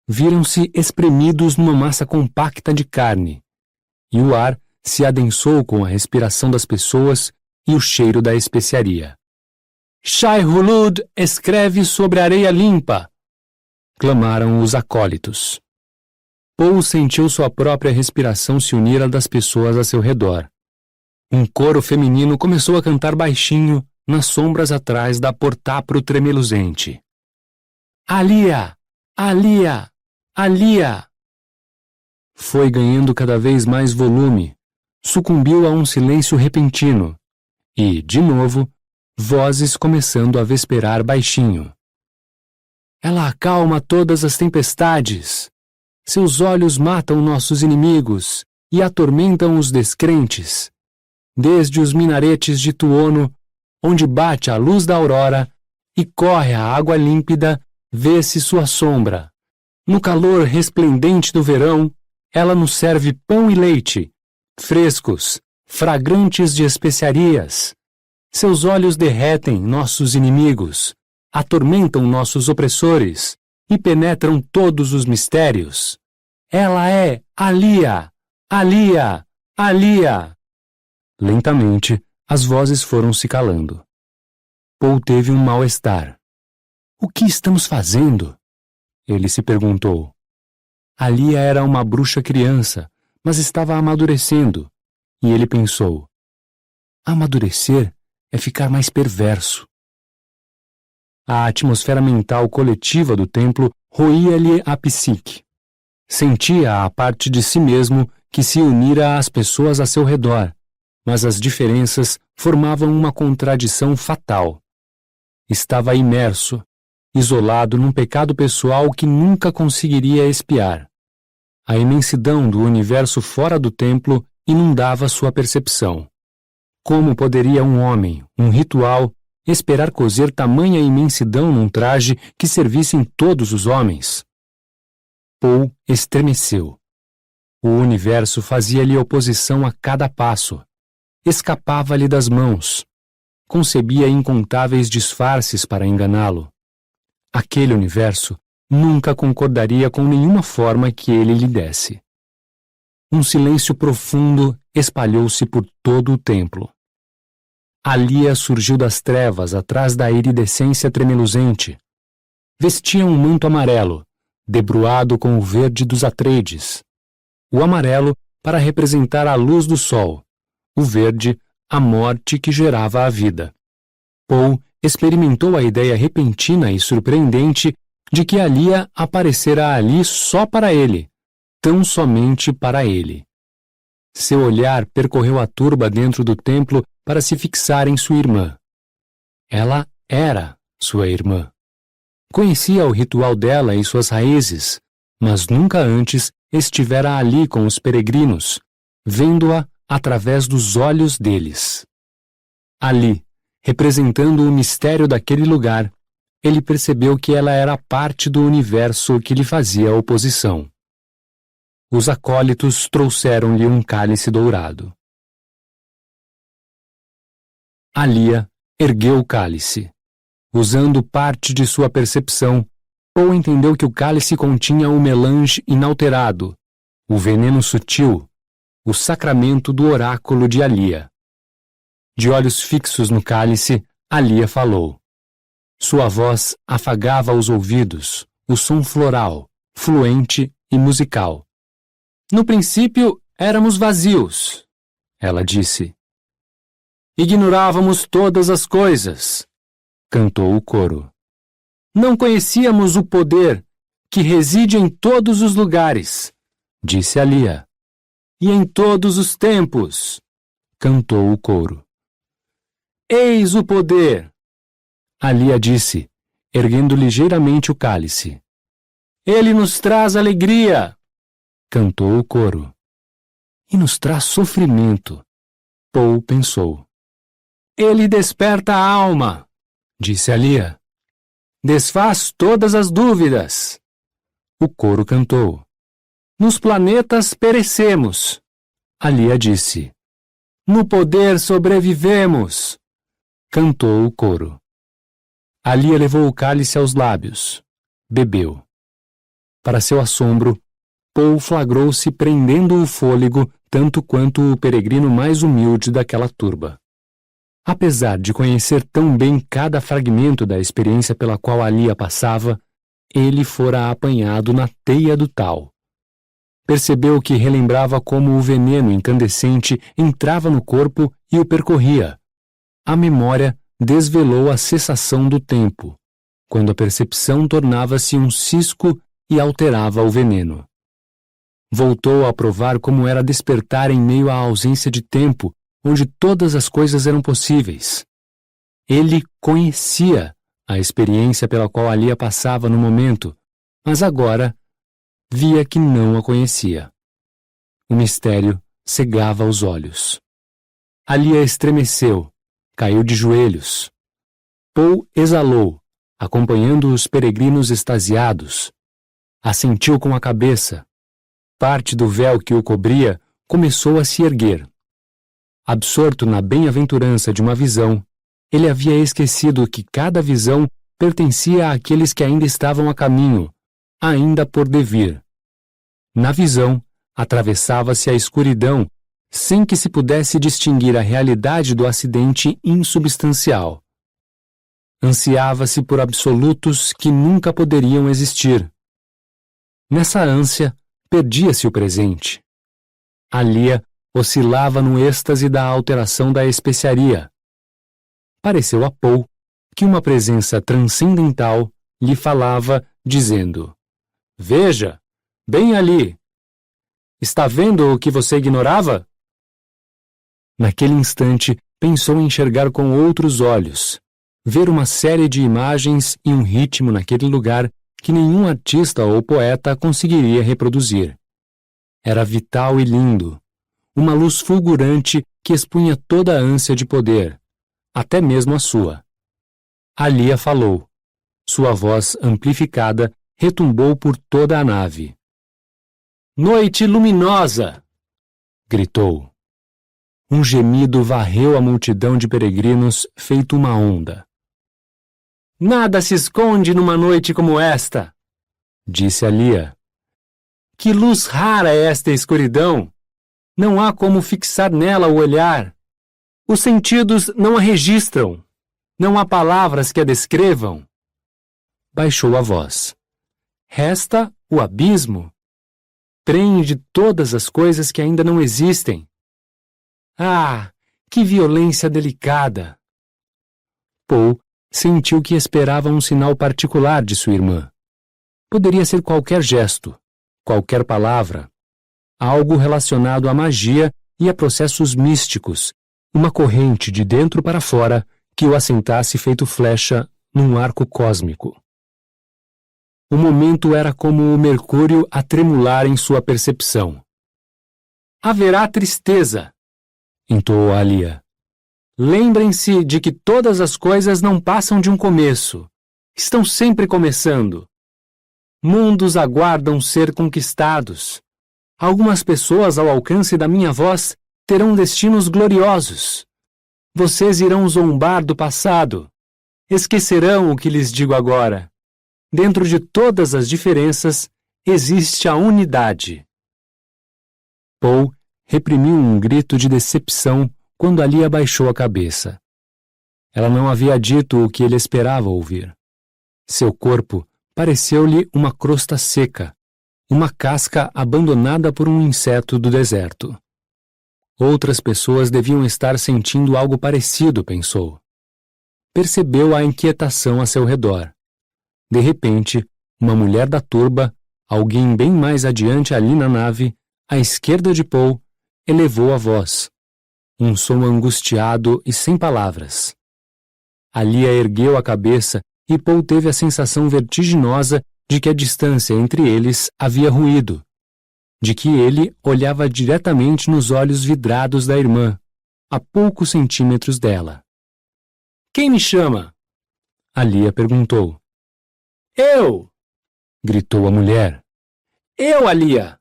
Viram-se espremidos numa massa compacta de carne, e o ar se adensou com a respiração das pessoas e o cheiro da especiaria. "Shai Hulud escreve sobre areia limpa!" clamaram os acólitos. Paul sentiu sua própria respiração se unir à das pessoas a seu redor. Um coro feminino começou a cantar baixinho nas sombras atrás da portápro tremeluzente. "Alia! Alia! Alia!" Foi ganhando cada vez mais volume, sucumbiu a um silêncio repentino e, de novo, vozes começando a vesperar baixinho. "Ela acalma todas as tempestades. Seus olhos matam nossos inimigos e atormentam os descrentes. Desde os minaretes de Tuono, onde bate a luz da aurora e corre a água límpida, vê-se sua sombra. No calor resplendente do verão, ela nos serve pão e leite, frescos, fragrantes de especiarias. Seus olhos derretem nossos inimigos, atormentam nossos opressores e penetram todos os mistérios. Ela é Alia! Alia! Alia!" Lentamente, as vozes foram se calando. Paul teve um mal-estar. "O que estamos fazendo?" ele se perguntou. Alia era uma bruxa criança, mas estava amadurecendo, e ele pensou: amadurecer é ficar mais perverso. A atmosfera mental coletiva do templo roía-lhe a psique. Sentia a parte de si mesmo que se unira às pessoas a seu redor, mas as diferenças formavam uma contradição fatal. Estava imerso, isolado num pecado pessoal que nunca conseguiria expiar. A imensidão do universo fora do templo inundava sua percepção. Como poderia um homem, um ritual, esperar cozer tamanha imensidão num traje que servisse em todos os homens? Paul estremeceu. O universo fazia-lhe oposição a cada passo. Escapava-lhe das mãos. Concebia incontáveis disfarces para enganá-lo. Aquele universo nunca concordaria com nenhuma forma que ele lhe desse. Um silêncio profundo espalhou-se por todo o templo. Alia surgiu das trevas atrás da iridescência tremeluzente. Vestia um manto amarelo, debruado com o verde dos Atreides. O amarelo para representar a luz do sol, o verde, a morte que gerava a vida. Paul experimentou a ideia repentina e surpreendente de que Alia aparecera ali só para ele, tão somente para ele. Seu olhar percorreu a turba dentro do templo para se fixar em sua irmã. Ela era sua irmã. Conhecia o ritual dela e suas raízes, mas nunca antes estivera ali com os peregrinos, vendo-a através dos olhos deles. Ali, representando o mistério daquele lugar, ele percebeu que ela era parte do universo que lhe fazia oposição. Os acólitos trouxeram-lhe um cálice dourado. Alia ergueu o cálice. Usando parte de sua percepção, Poe entendeu que o cálice continha o melange inalterado, o veneno sutil, o sacramento do oráculo de Alia. De olhos fixos no cálice, Alia falou. Sua voz afagava os ouvidos, o som floral, fluente e musical. No princípio, éramos vazios, ela disse. Ignorávamos todas as coisas, cantou o coro. Não conhecíamos o poder que reside em todos os lugares, disse Alia. E em todos os tempos, cantou o coro. Eis o poder, Alia disse, erguendo ligeiramente o cálice. Ele nos traz alegria, cantou o coro. E nos traz sofrimento, Poe pensou. Ele desperta a alma, disse Alia. Desfaz todas as dúvidas. O coro cantou. Nos planetas perecemos, Alia disse. No poder sobrevivemos, cantou o coro. Alia levou o cálice aos lábios. Bebeu. Para seu assombro, Poe flagrou-se prendendo o fôlego tanto quanto o peregrino mais humilde daquela turba. Apesar de conhecer tão bem cada fragmento da experiência pela qual Alia passava, ele fora apanhado na teia do tal. Percebeu que relembrava como o veneno incandescente entrava no corpo e o percorria. A memória desvelou a cessação do tempo, quando a percepção tornava-se um cisco e alterava o veneno. Voltou a provar como era despertar em meio à ausência de tempo, onde todas as coisas eram possíveis. Ele conhecia a experiência pela qual Alia passava no momento, mas agora via que não a conhecia. O mistério cegava os olhos. Alia estremeceu, caiu de joelhos. Poe exalou, acompanhando os peregrinos extasiados. Assentiu com a cabeça. Parte do véu que o cobria começou a se erguer. Absorto na bem-aventurança de uma visão, ele havia esquecido que cada visão pertencia àqueles que ainda estavam a caminho, ainda por devir. Na visão, atravessava-se a escuridão, sem que se pudesse distinguir a realidade do acidente insubstancial. Ansiava-se por absolutos que nunca poderiam existir. Nessa ânsia, perdia-se o presente. Alia oscilava no êxtase da alteração da especiaria. Pareceu a Poe que uma presença transcendental lhe falava, dizendo: Veja, bem ali. Está vendo o que você ignorava? Naquele instante, pensou em enxergar com outros olhos, ver uma série de imagens e um ritmo naquele lugar que nenhum artista ou poeta conseguiria reproduzir. Era vital e lindo, uma luz fulgurante que expunha toda a ânsia de poder, até mesmo a sua. Alia falou. Sua voz amplificada retumbou por toda a nave. Noite luminosa! Gritou. Um gemido varreu a multidão de peregrinos feito uma onda. Nada se esconde numa noite como esta, disse Alia. Que luz rara é esta escuridão! Não há como fixar nela o olhar. Os sentidos não a registram. Não há palavras que a descrevam. Baixou a voz. Resta o abismo. Prende todas as coisas que ainda não existem. Ah, que violência delicada! Poe sentiu que esperava um sinal particular de sua irmã. Poderia ser qualquer gesto, qualquer palavra, algo relacionado à magia e a processos místicos, uma corrente de dentro para fora que o assentasse feito flecha num arco cósmico. O momento era como o mercúrio a tremular em sua percepção. Haverá tristeza, entoou Alia. Lembrem-se de que todas as coisas não passam de um começo. Estão sempre começando. Mundos aguardam ser conquistados. Algumas pessoas ao alcance da minha voz terão destinos gloriosos. Vocês irão zombar do passado. Esquecerão o que lhes digo agora. Dentro de todas as diferenças, existe a unidade. Paul reprimiu um grito de decepção quando Alia baixou a cabeça. Ela não havia dito o que ele esperava ouvir. Seu corpo pareceu-lhe uma crosta seca, uma casca abandonada por um inseto do deserto. Outras pessoas deviam estar sentindo algo parecido, pensou. Percebeu a inquietação a seu redor. De repente, uma mulher da turba, alguém bem mais adiante ali na nave, à esquerda de Paul, elevou a voz. Um som angustiado e sem palavras. Alia ergueu a cabeça e Paul teve a sensação vertiginosa de que a distância entre eles havia ruído, de que ele olhava diretamente nos olhos vidrados da irmã, a poucos centímetros dela. Quem me chama? Alia perguntou. Eu! Gritou a mulher. Eu, Alia!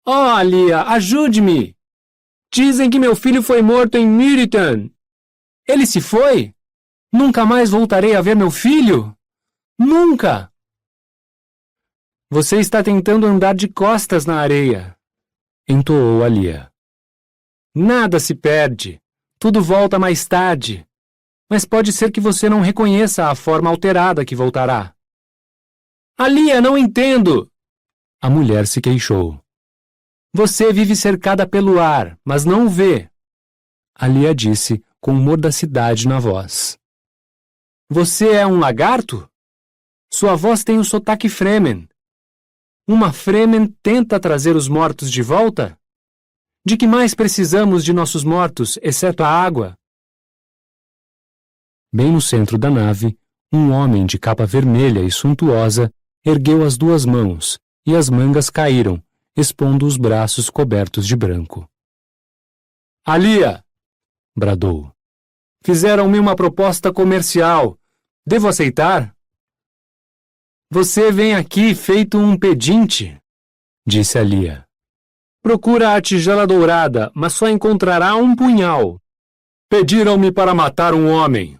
Oh, Alia, ajude-me! Dizem que meu filho foi morto em Meriton. Ele se foi? Nunca mais voltarei a ver meu filho? Nunca! Você está tentando andar de costas na areia, entoou Alia. Nada se perde. Tudo volta mais tarde. Mas pode ser que você não reconheça a forma alterada que voltará. Alia, não entendo! A mulher se queixou. Você vive cercada pelo ar, mas não o vê. Alia disse com mordacidade na voz. Você é um lagarto? Sua voz tem o sotaque Fremen. Uma Fremen tenta trazer os mortos de volta? De que mais precisamos de nossos mortos, exceto a água? Bem no centro da nave, um homem de capa vermelha e suntuosa ergueu as duas mãos e as mangas caíram, expondo os braços cobertos de branco. Alia! Bradou. Fizeram-me uma proposta comercial. Devo aceitar? Você vem aqui feito um pedinte, disse Alia. Procura a tigela dourada, mas só encontrará um punhal. Pediram-me para matar um homem.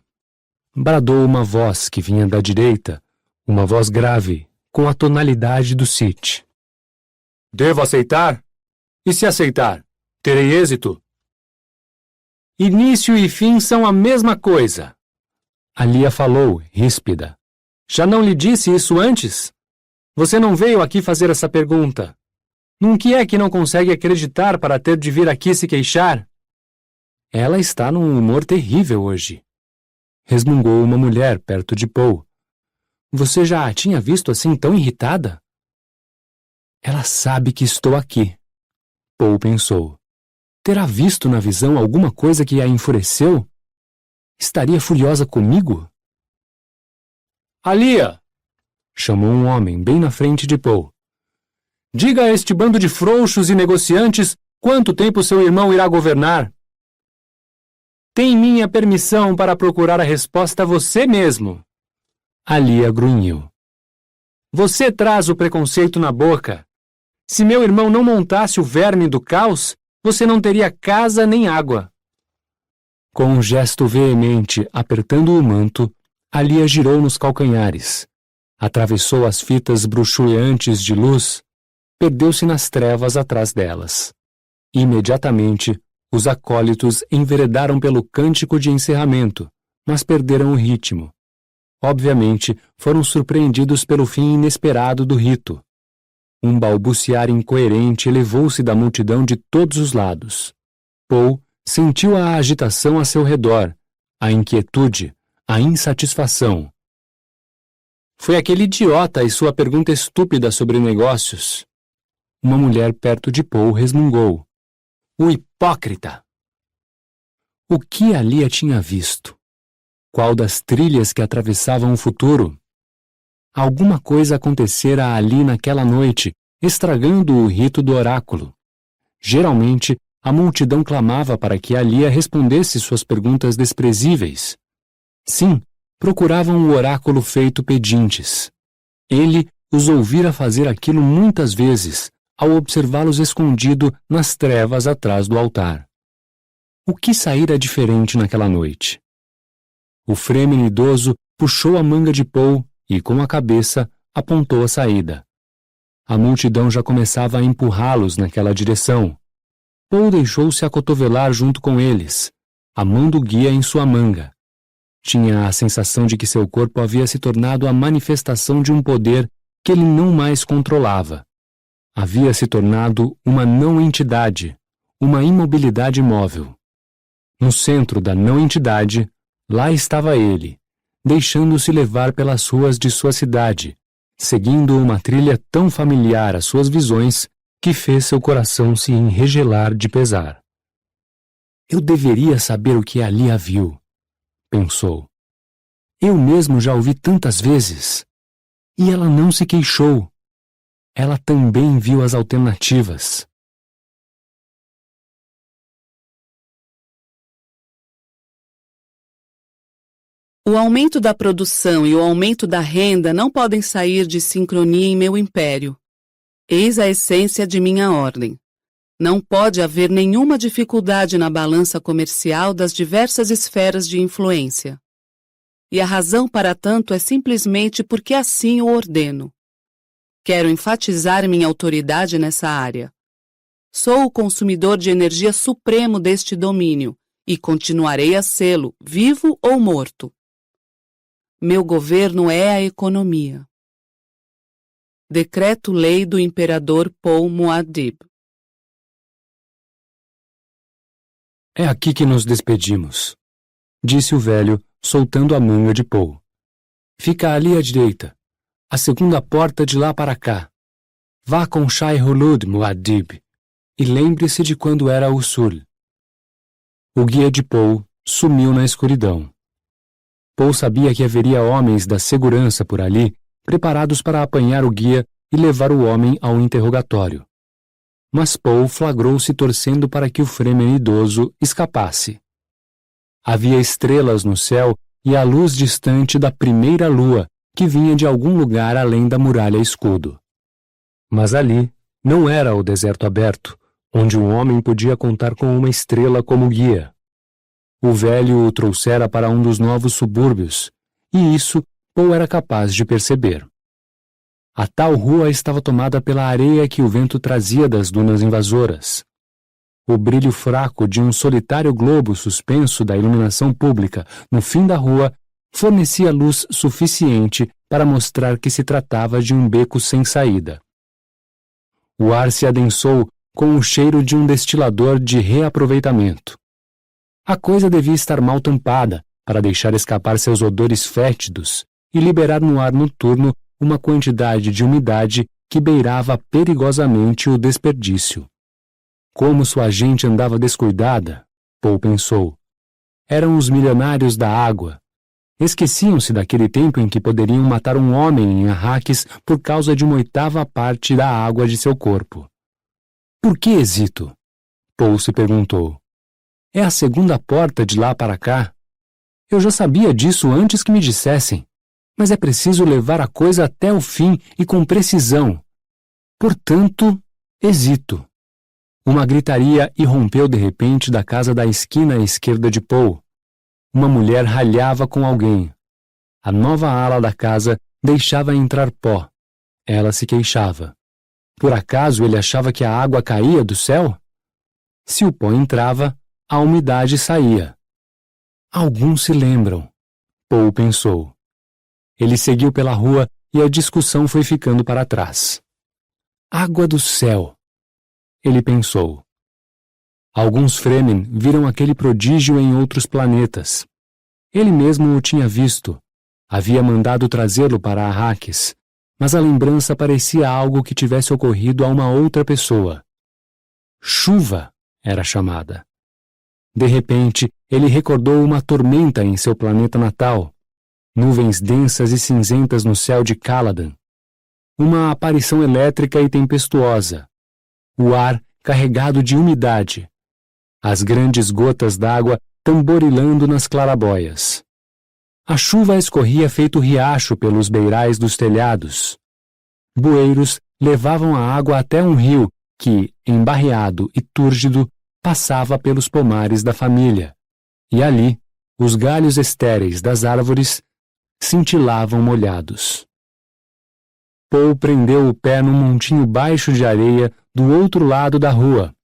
Bradou uma voz que vinha da direita, uma voz grave, com a tonalidade do Sith. Devo aceitar? E se aceitar, terei êxito? Início e fim são a mesma coisa. Alia falou, ríspida. Já não lhe disse isso antes? Você não veio aqui fazer essa pergunta. Num que é que não consegue acreditar para ter de vir aqui se queixar? Ela está num humor terrível hoje. Resmungou uma mulher perto de Paul. Você já a tinha visto assim tão irritada? Ela sabe que estou aqui. Paul pensou. Terá visto na visão alguma coisa que a enfureceu? Estaria furiosa comigo? Alia! Chamou um homem bem na frente de Paul. Diga a este bando de frouxos e negociantes quanto tempo seu irmão irá governar. Tem minha permissão para procurar a resposta você mesmo. Alia grunhiu. Você traz o preconceito na boca. Se meu irmão não montasse o verme do caos, você não teria casa nem água. Com um gesto veemente, apertando o manto, Alia girou nos calcanhares, atravessou as fitas bruxuleantes de luz, perdeu-se nas trevas atrás delas. Imediatamente, os acólitos enveredaram pelo cântico de encerramento, mas perderam o ritmo. Obviamente, foram surpreendidos pelo fim inesperado do rito. Um balbuciar incoerente elevou-se da multidão de todos os lados. Paul sentiu a agitação a seu redor, a inquietude, a insatisfação. Foi aquele idiota e sua pergunta estúpida sobre negócios. Uma mulher perto de Paul resmungou. O hipócrita! O que ali a tinha visto? Qual das trilhas que atravessavam o futuro? Alguma coisa acontecera ali naquela noite, estragando o rito do oráculo. Geralmente, a multidão clamava para que Alia respondesse suas perguntas desprezíveis. Sim, procuravam o oráculo feito pedintes. Ele os ouvira fazer aquilo muitas vezes, ao observá-los escondido nas trevas atrás do altar. O que saíra diferente naquela noite? O Fremen idoso puxou a manga de Paul e, com a cabeça, apontou a saída. A multidão já começava a empurrá-los naquela direção. Paul deixou-se acotovelar junto com eles, a mão do guia em sua manga. Tinha a sensação de que seu corpo havia se tornado a manifestação de um poder que ele não mais controlava. Havia se tornado uma não-entidade, uma imobilidade móvel. No centro da não-entidade, lá estava ele, deixando-se levar pelas ruas de sua cidade, seguindo uma trilha tão familiar às suas visões que fez seu coração se enregelar de pesar. Eu deveria saber o que ali a viu, pensou. Eu mesmo já ouvi tantas vezes. E ela não se queixou. Ela também viu as alternativas. O aumento da produção e o aumento da renda não podem sair de sincronia em meu império. Eis a essência de minha ordem. Não pode haver nenhuma dificuldade na balança comercial das diversas esferas de influência. E a razão para tanto é simplesmente porque assim o ordeno. Quero enfatizar minha autoridade nessa área. Sou o consumidor de energia supremo deste domínio e continuarei a sê-lo, vivo ou morto. Meu governo é a economia. Decreto-lei do imperador Paul Muad'Dib. É aqui que nos despedimos, disse o velho, soltando a manga de Paul. Fica ali à direita, a segunda porta de lá para cá. Vá com Shai Hulud, Muad'Dib, e lembre-se de quando era o Sul. O guia de Paul sumiu na escuridão. Paul sabia que haveria homens da segurança por ali, preparados para apanhar o guia e levar o homem ao interrogatório. Mas Paul flagrou-se torcendo para que o Fremen idoso escapasse. Havia estrelas no céu e a luz distante da primeira lua, que vinha de algum lugar além da muralha escudo. Mas ali não era o deserto aberto, onde um homem podia contar com uma estrela como guia. O velho o trouxera para um dos novos subúrbios, e isso Paul era capaz de perceber. A tal rua estava tomada pela areia que o vento trazia das dunas invasoras. O brilho fraco de um solitário globo suspenso da iluminação pública no fim da rua fornecia luz suficiente para mostrar que se tratava de um beco sem saída. O ar se adensou com o cheiro de um destilador de reaproveitamento. A coisa devia estar mal tampada para deixar escapar seus odores fétidos e liberar no ar noturno uma quantidade de umidade que beirava perigosamente o desperdício. Como sua gente andava descuidada, Paul pensou. Eram os milionários da água. Esqueciam-se daquele tempo em que poderiam matar um homem em Arrakis por causa de uma oitava parte da água de seu corpo. Por que hesito? Paul se perguntou. É a segunda porta de lá para cá. Eu já sabia disso antes que me dissessem, mas é preciso levar a coisa até o fim e com precisão. Portanto, hesito. Uma gritaria irrompeu de repente da casa da esquina à esquerda de Paul. Uma mulher ralhava com alguém. A nova ala da casa deixava entrar pó. Ela se queixava. Por acaso ele achava que a água caía do céu? Se o pó entrava, a umidade saía. Alguns se lembram, Paul pensou. Ele seguiu pela rua e a discussão foi ficando para trás. Água do céu, ele pensou. Alguns Fremen viram aquele prodígio em outros planetas. Ele mesmo o tinha visto. Havia mandado trazê-lo para Arrakis, mas a lembrança parecia algo que tivesse ocorrido a uma outra pessoa. Chuva era chamada. De repente, ele recordou uma tormenta em seu planeta natal, nuvens densas e cinzentas no céu de Caladan, uma aparição elétrica e tempestuosa, o ar carregado de umidade, as grandes gotas d'água tamborilando nas clarabóias. A chuva escorria feito riacho pelos beirais dos telhados. Bueiros levavam a água até um rio que, embarreado e túrgido, passava pelos pomares da família, e ali os galhos estéreis das árvores cintilavam molhados. Paul prendeu o pé num montinho baixo de areia do outro lado da rua.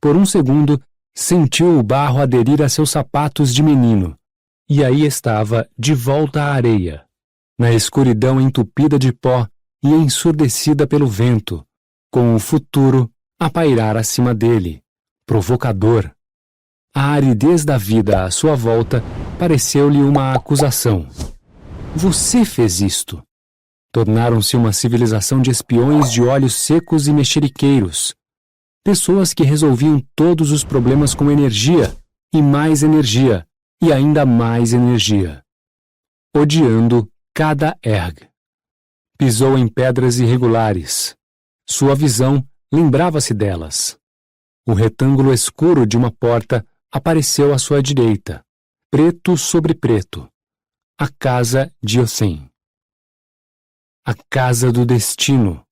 Por um segundo, sentiu o barro aderir a seus sapatos de menino, e aí estava de volta à areia, na escuridão entupida de pó e ensurdecida pelo vento, com o futuro a pairar acima dele, provocador. A aridez da vida à sua volta pareceu-lhe uma acusação. Você fez isto. Tornaram-se uma civilização de espiões de olhos secos e mexeriqueiros. Pessoas que resolviam todos os problemas com energia, e mais energia, e ainda mais energia. Odiando cada erg. Pisou em pedras irregulares. Sua visão lembrava-se delas. O retângulo escuro de uma porta apareceu à sua direita, preto sobre preto. A casa de Othen. A casa do destino.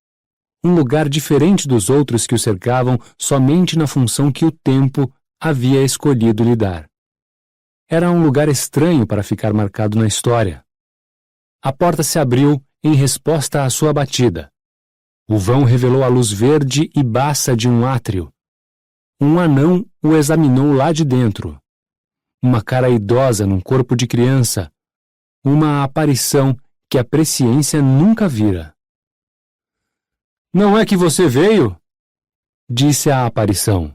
Um lugar diferente dos outros que o cercavam somente na função que o tempo havia escolhido lhe dar. Era um lugar estranho para ficar marcado na história. A porta se abriu em resposta à sua batida. O vão revelou a luz verde e baça de um átrio. Um anão o examinou lá de dentro. Uma cara idosa num corpo de criança. Uma aparição que a presciência nunca vira. Não é que você veio? Disse a aparição.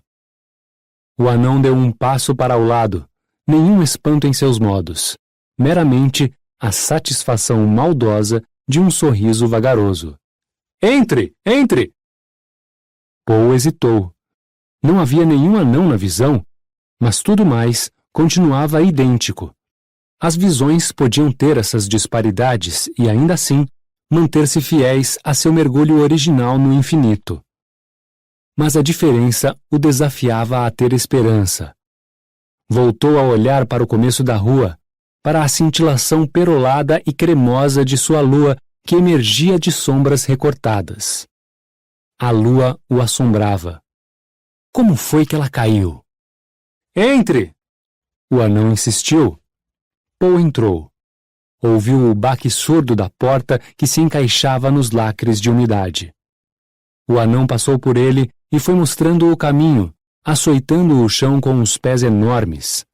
O anão deu um passo para o lado, nenhum espanto em seus modos, meramente a satisfação maldosa de um sorriso vagaroso. Entre! Entre! Paul hesitou. Não havia nenhum anão na visão, mas tudo mais continuava idêntico. As visões podiam ter essas disparidades e, ainda assim, manter-se fiéis a seu mergulho original no infinito. Mas a diferença o desafiava a ter esperança. Voltou a olhar para o começo da rua, para a cintilação perolada e cremosa de sua lua que emergia de sombras recortadas. A lua o assombrava. Como foi que ela caiu? Entre! O anão insistiu. Paul entrou. Ouviu o baque surdo da porta que se encaixava nos lacres de umidade. O anão passou por ele e foi mostrando o caminho, açoitando o chão com os pés enormes.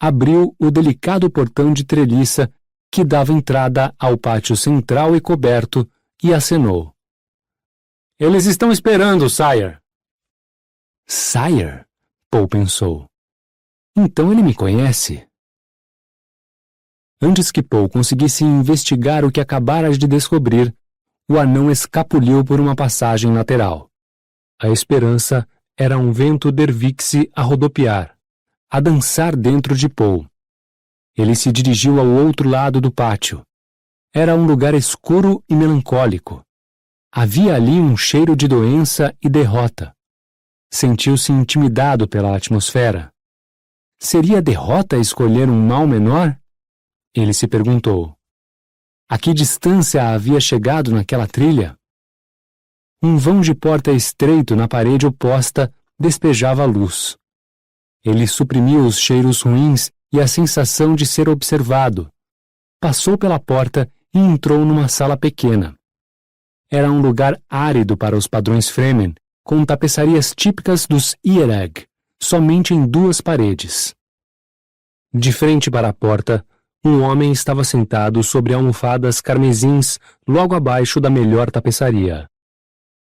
Abriu o delicado portão de treliça que dava entrada ao pátio central e coberto e acenou. Eles estão esperando, Sire. Sire? Paul pensou. Então ele me conhece. Antes que Paul conseguisse investigar o que acabara de descobrir, o anão escapuliu por uma passagem lateral. A esperança era um vento dervixe a rodopiar, a dançar dentro de Paul. Ele se dirigiu ao outro lado do pátio. Era um lugar escuro e melancólico. Havia ali um cheiro de doença e derrota. Sentiu-se intimidado pela atmosfera. Seria derrota escolher um mal menor? Ele se perguntou. A que distância havia chegado naquela trilha? Um vão de porta estreito na parede oposta despejava luz. Ele suprimiu os cheiros ruins e a sensação de ser observado. Passou pela porta e entrou numa sala pequena. Era um lugar árido para os padrões Fremen, com tapeçarias típicas dos Eareg, somente em 2 paredes. De frente para a porta, um homem estava sentado sobre almofadas carmesins logo abaixo da melhor tapeçaria.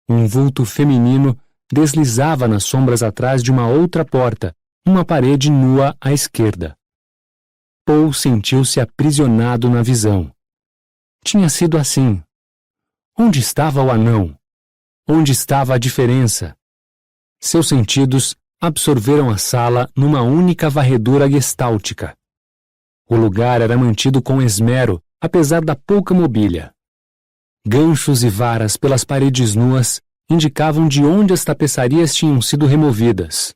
Um vulto feminino deslizava nas sombras atrás de uma outra porta, uma parede nua à esquerda. Paul sentiu-se aprisionado na visão. Tinha sido assim. Onde estava o anão? Onde estava a diferença? Seus sentidos absorveram a sala numa única varredura gestáltica. O lugar era mantido com esmero, apesar da pouca mobília. Ganchos e varas pelas paredes nuas indicavam de onde as tapeçarias tinham sido removidas.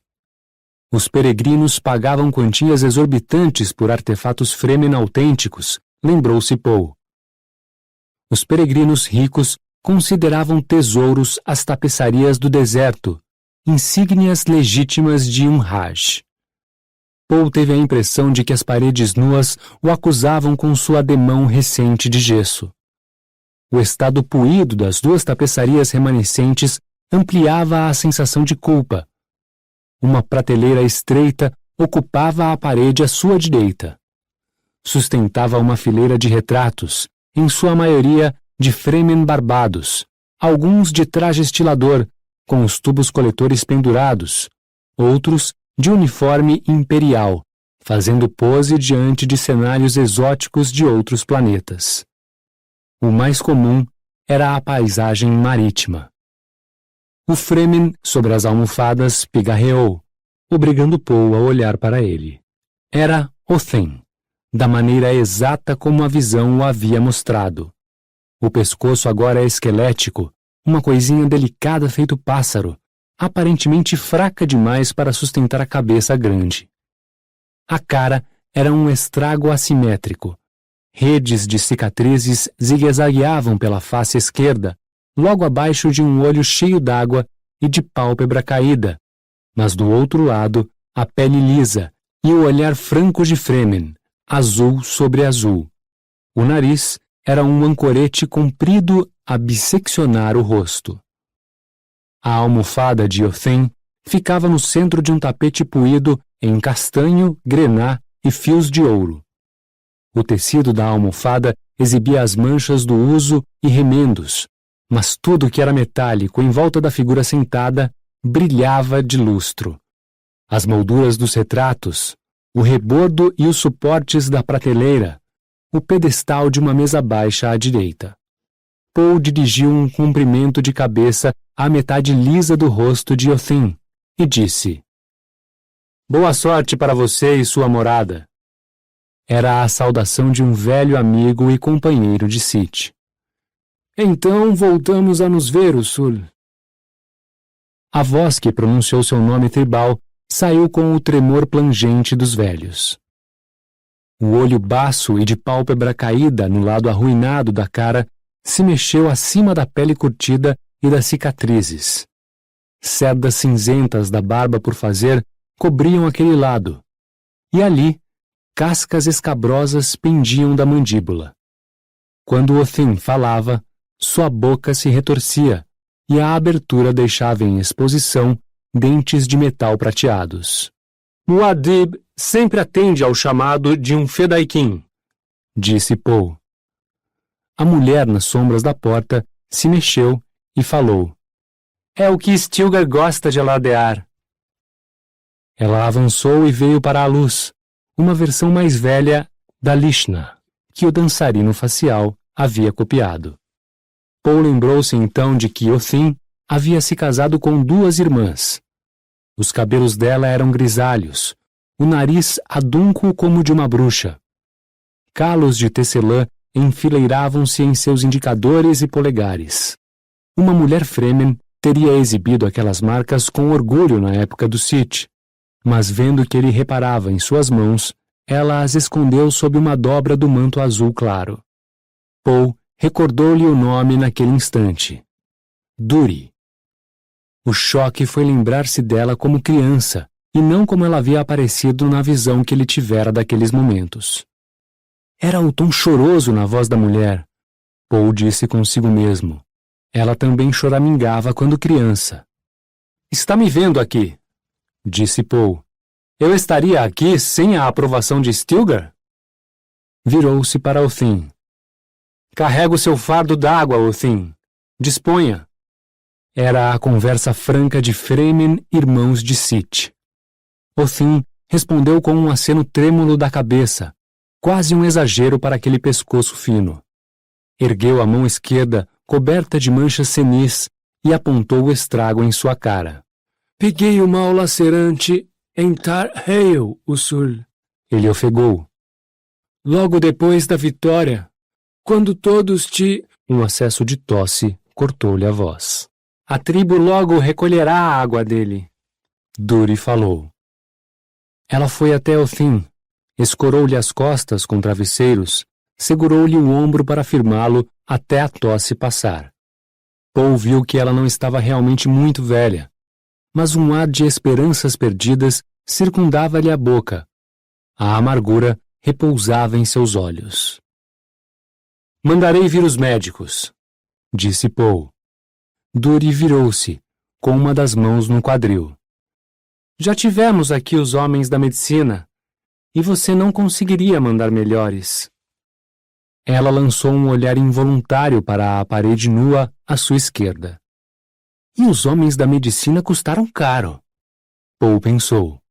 Os peregrinos pagavam quantias exorbitantes por artefatos Fremen autênticos, lembrou-se Poe. Os peregrinos ricos consideravam tesouros as tapeçarias do deserto, insígnias legítimas de um Hajj. Poe teve a impressão de que as paredes nuas o acusavam com sua ademão recente de gesso. O estado puído das duas tapeçarias remanescentes ampliava a sensação de culpa. Uma prateleira estreita ocupava a parede à sua direita. Sustentava uma fileira de retratos, em sua maioria de Fremen barbados, alguns de traje estilador, com os tubos coletores pendurados, outros de uniforme imperial, fazendo pose diante de cenários exóticos de outros planetas. O mais comum era a paisagem marítima. O Fremen, sobre as almofadas, pigarreou, obrigando Poe a olhar para ele. Era Othen, da maneira exata como a visão o havia mostrado. O pescoço agora é esquelético, uma coisinha delicada feito pássaro, aparentemente fraca demais para sustentar a cabeça grande. A cara era um estrago assimétrico. Redes de cicatrizes zigue-zagueavam pela face esquerda, logo abaixo de um olho cheio d'água e de pálpebra caída, mas do outro lado, a pele lisa e o olhar franco de Fremen, azul sobre azul. O nariz era um ancorete comprido a bisseccionar o rosto. A almofada de Othen ficava no centro de um tapete puído em castanho, grená e fios de ouro. O tecido da almofada exibia as manchas do uso e remendos, mas tudo que era metálico em volta da figura sentada brilhava de lustro. As molduras dos retratos, o rebordo e os suportes da prateleira, o pedestal de uma mesa baixa à direita. Poe dirigiu um cumprimento de cabeça à metade lisa do rosto de Othen e disse: "Boa sorte para você e sua morada." Era a saudação de um velho amigo e companheiro de Sith. "Então voltamos a nos ver, Usul." A voz que pronunciou seu nome tribal saiu com o tremor plangente dos velhos. O olho baço e de pálpebra caída no lado arruinado da cara se mexeu acima da pele curtida e das cicatrizes. Cerdas cinzentas da barba por fazer cobriam aquele lado, e ali cascas escabrosas pendiam da mandíbula. Quando Othen falava, sua boca se retorcia e a abertura deixava em exposição dentes de metal prateados. "Muad'Dib sempre atende ao chamado de um Fedaykin", disse Poe. A mulher nas sombras da porta se mexeu e falou: "É o que Stilgar gosta de alardear." Ela avançou e veio para a luz, uma versão mais velha da Lishna, que o dançarino facial havia copiado. Poe lembrou-se então de que Othen havia se casado com 2 irmãs. Os cabelos dela eram grisalhos, o nariz adunco como de uma bruxa. Calos de tecelã enfileiravam-se em seus indicadores e polegares. Uma mulher Fremen teria exibido aquelas marcas com orgulho na época do Sith, mas vendo que ele reparava em suas mãos, ela as escondeu sob uma dobra do manto azul claro. Poe recordou-lhe o nome naquele instante. Duri. O choque foi lembrar-se dela como criança, e não como ela havia aparecido na visão que ele tivera daqueles momentos. Era o tom choroso na voz da mulher. Poe disse consigo mesmo. Ela também choramingava quando criança. "Está me vendo aqui?" disse Poe. "Eu estaria aqui sem a aprovação de Stilgar?" Virou-se para Othen. "Carrega o seu fardo d'água, Othen. Disponha." Era a conversa franca de Fremen, irmãos de Sith. Othen respondeu com um aceno trêmulo da cabeça, quase um exagero para aquele pescoço fino. Ergueu a mão esquerda, coberta de manchas senis, e apontou o estrago em sua cara. Peguei o mal lacerante em Tar Hale, Usul. Ele ofegou. Logo depois da vitória, quando todos te... Um acesso de tosse cortou-lhe a voz. A tribo logo recolherá a água dele. Duri falou. Ela foi até o fim, escorou-lhe as costas com travesseiros, segurou-lhe o ombro para firmá-lo até a tosse passar. Paul viu que ela não estava realmente muito velha, mas um ar de esperanças perdidas circundava-lhe a boca. A amargura repousava em seus olhos. Mandarei vir os médicos, disse Paul. Duri virou-se, com uma das mãos no quadril. Já tivemos aqui os homens da medicina, e você não conseguiria mandar melhores. Ela lançou um olhar involuntário para a parede nua à sua esquerda. E os homens da medicina custaram caro. Paul pensou.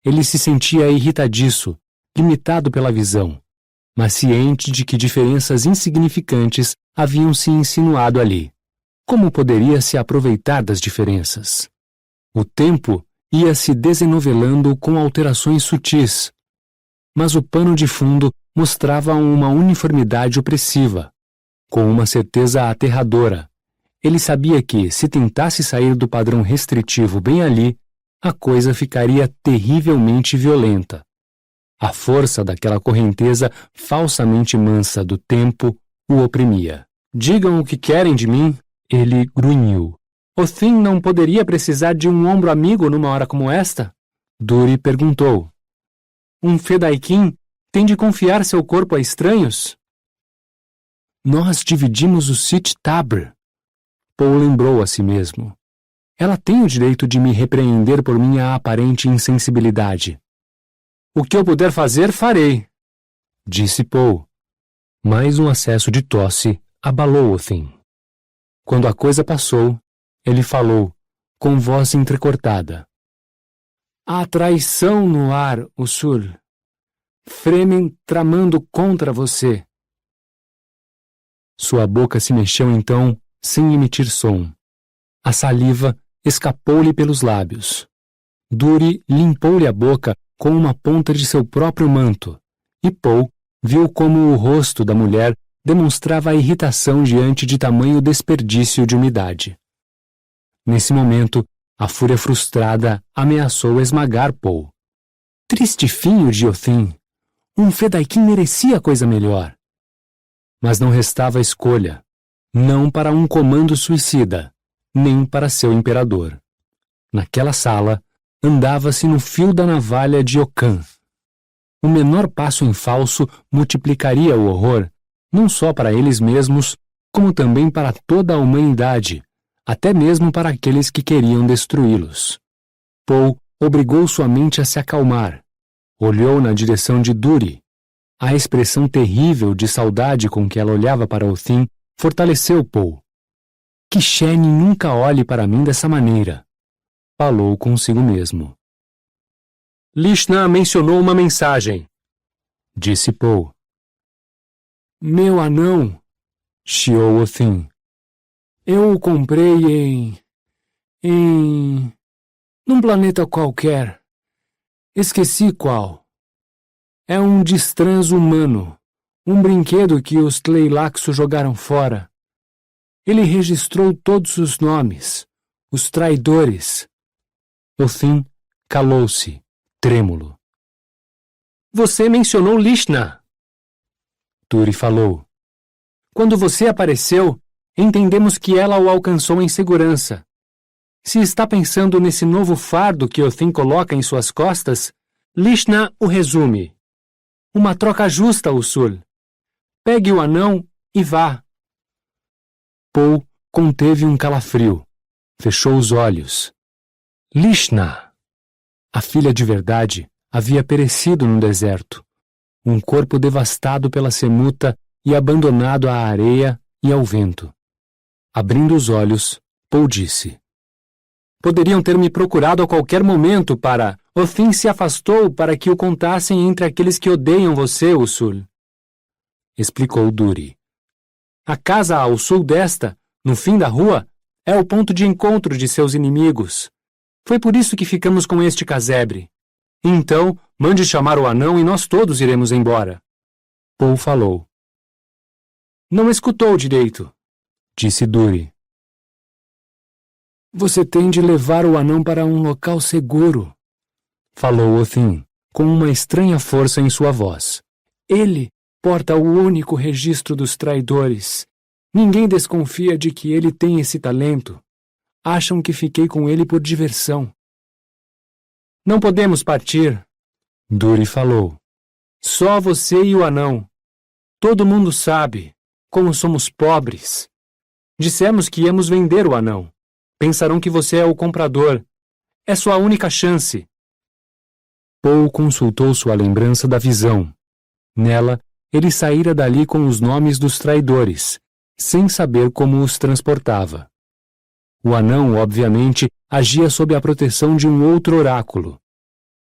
Ele se sentia irritadiço, limitado pela visão, mas ciente de que diferenças insignificantes haviam se insinuado ali. Como poderia se aproveitar das diferenças? O tempo ia se desenovelando com alterações sutis, mas o pano de fundo mostrava uma uniformidade opressiva. Com uma certeza aterradora, ele sabia que, se tentasse sair do padrão restritivo bem ali, a coisa ficaria terrivelmente violenta. A força daquela correnteza falsamente mansa do tempo o oprimia. Digam o que querem de mim, ele grunhiu. Othin não poderia precisar de um ombro amigo numa hora como esta? Duri perguntou. Um Fedaykin tem de confiar seu corpo a estranhos? Nós dividimos o Sit Tabr. Paul lembrou a si mesmo. Ela tem o direito de me repreender por minha aparente insensibilidade. O que eu puder fazer, farei, disse Paul. Mais um acesso de tosse abalou Othin. Quando a coisa passou, ele falou, com voz entrecortada. Há traição no ar, Usul. Fremen tramando contra você. Sua boca se mexeu então, sem emitir som. A saliva escapou-lhe pelos lábios. Duri limpou-lhe a boca com uma ponta de seu próprio manto, e Paul viu como o rosto da mulher demonstrava a irritação diante de tamanho desperdício de umidade. Nesse momento, a fúria frustrada ameaçou esmagar Paul. Triste fim o de Othin. Um Fedaykin merecia coisa melhor. Mas não restava escolha, não para um comando suicida, nem para seu imperador. Naquela sala, andava-se no fio da navalha de Ocan. O menor passo em falso multiplicaria o horror, não só para eles mesmos, como também para toda a humanidade, até mesmo para aqueles que queriam destruí-los. Paul obrigou sua mente a se acalmar. Olhou na direção de Duri. A expressão terrível de saudade com que ela olhava para Othin fortaleceu Paul. Que Shane nunca olhe para mim dessa maneira, falou consigo mesmo. Lishna mencionou uma mensagem, disse Paul. Meu anão, chiou Othin. Eu o comprei num planeta qualquer. Esqueci qual. É um destrans humano, um brinquedo que os Tleilaxo jogaram fora. Ele registrou todos os nomes, os traidores. Othin calou-se, trêmulo. Você mencionou Lishna. Duri falou. Quando você apareceu, entendemos que ela o alcançou em segurança. Se está pensando nesse novo fardo que Othin coloca em suas costas, Lishna o resume. Uma troca justa, Usul. Pegue o anão e vá. Paul conteve um calafrio. Fechou os olhos. Lishna! A filha de verdade havia perecido no deserto. Um corpo devastado pela semuta e abandonado à areia e ao vento. Abrindo os olhos, Paul disse. Poderiam ter me procurado a qualquer momento para... Othin se afastou para que o contassem entre aqueles que odeiam você, Usul. Explicou Duri. A casa ao sul desta, no fim da rua, é o ponto de encontro de seus inimigos. Foi por isso que ficamos com este casebre. Então, mande chamar o anão e nós todos iremos embora. Paul falou. Não escutou direito, disse Duri. Você tem de levar o anão para um local seguro, falou Othin, com uma estranha força em sua voz. Ele porta o único registro dos traidores. Ninguém desconfia de que ele tem esse talento. Acham que fiquei com ele por diversão. Não podemos partir, Duri falou. Só você e o anão. Todo mundo sabe como somos pobres. Dissemos que íamos vender o anão. Pensarão que você é o comprador. É sua única chance. Paul consultou sua lembrança da visão. Nela, ele saíra dali com os nomes dos traidores, sem saber como os transportava. O anão, obviamente, agia sob a proteção de um outro oráculo.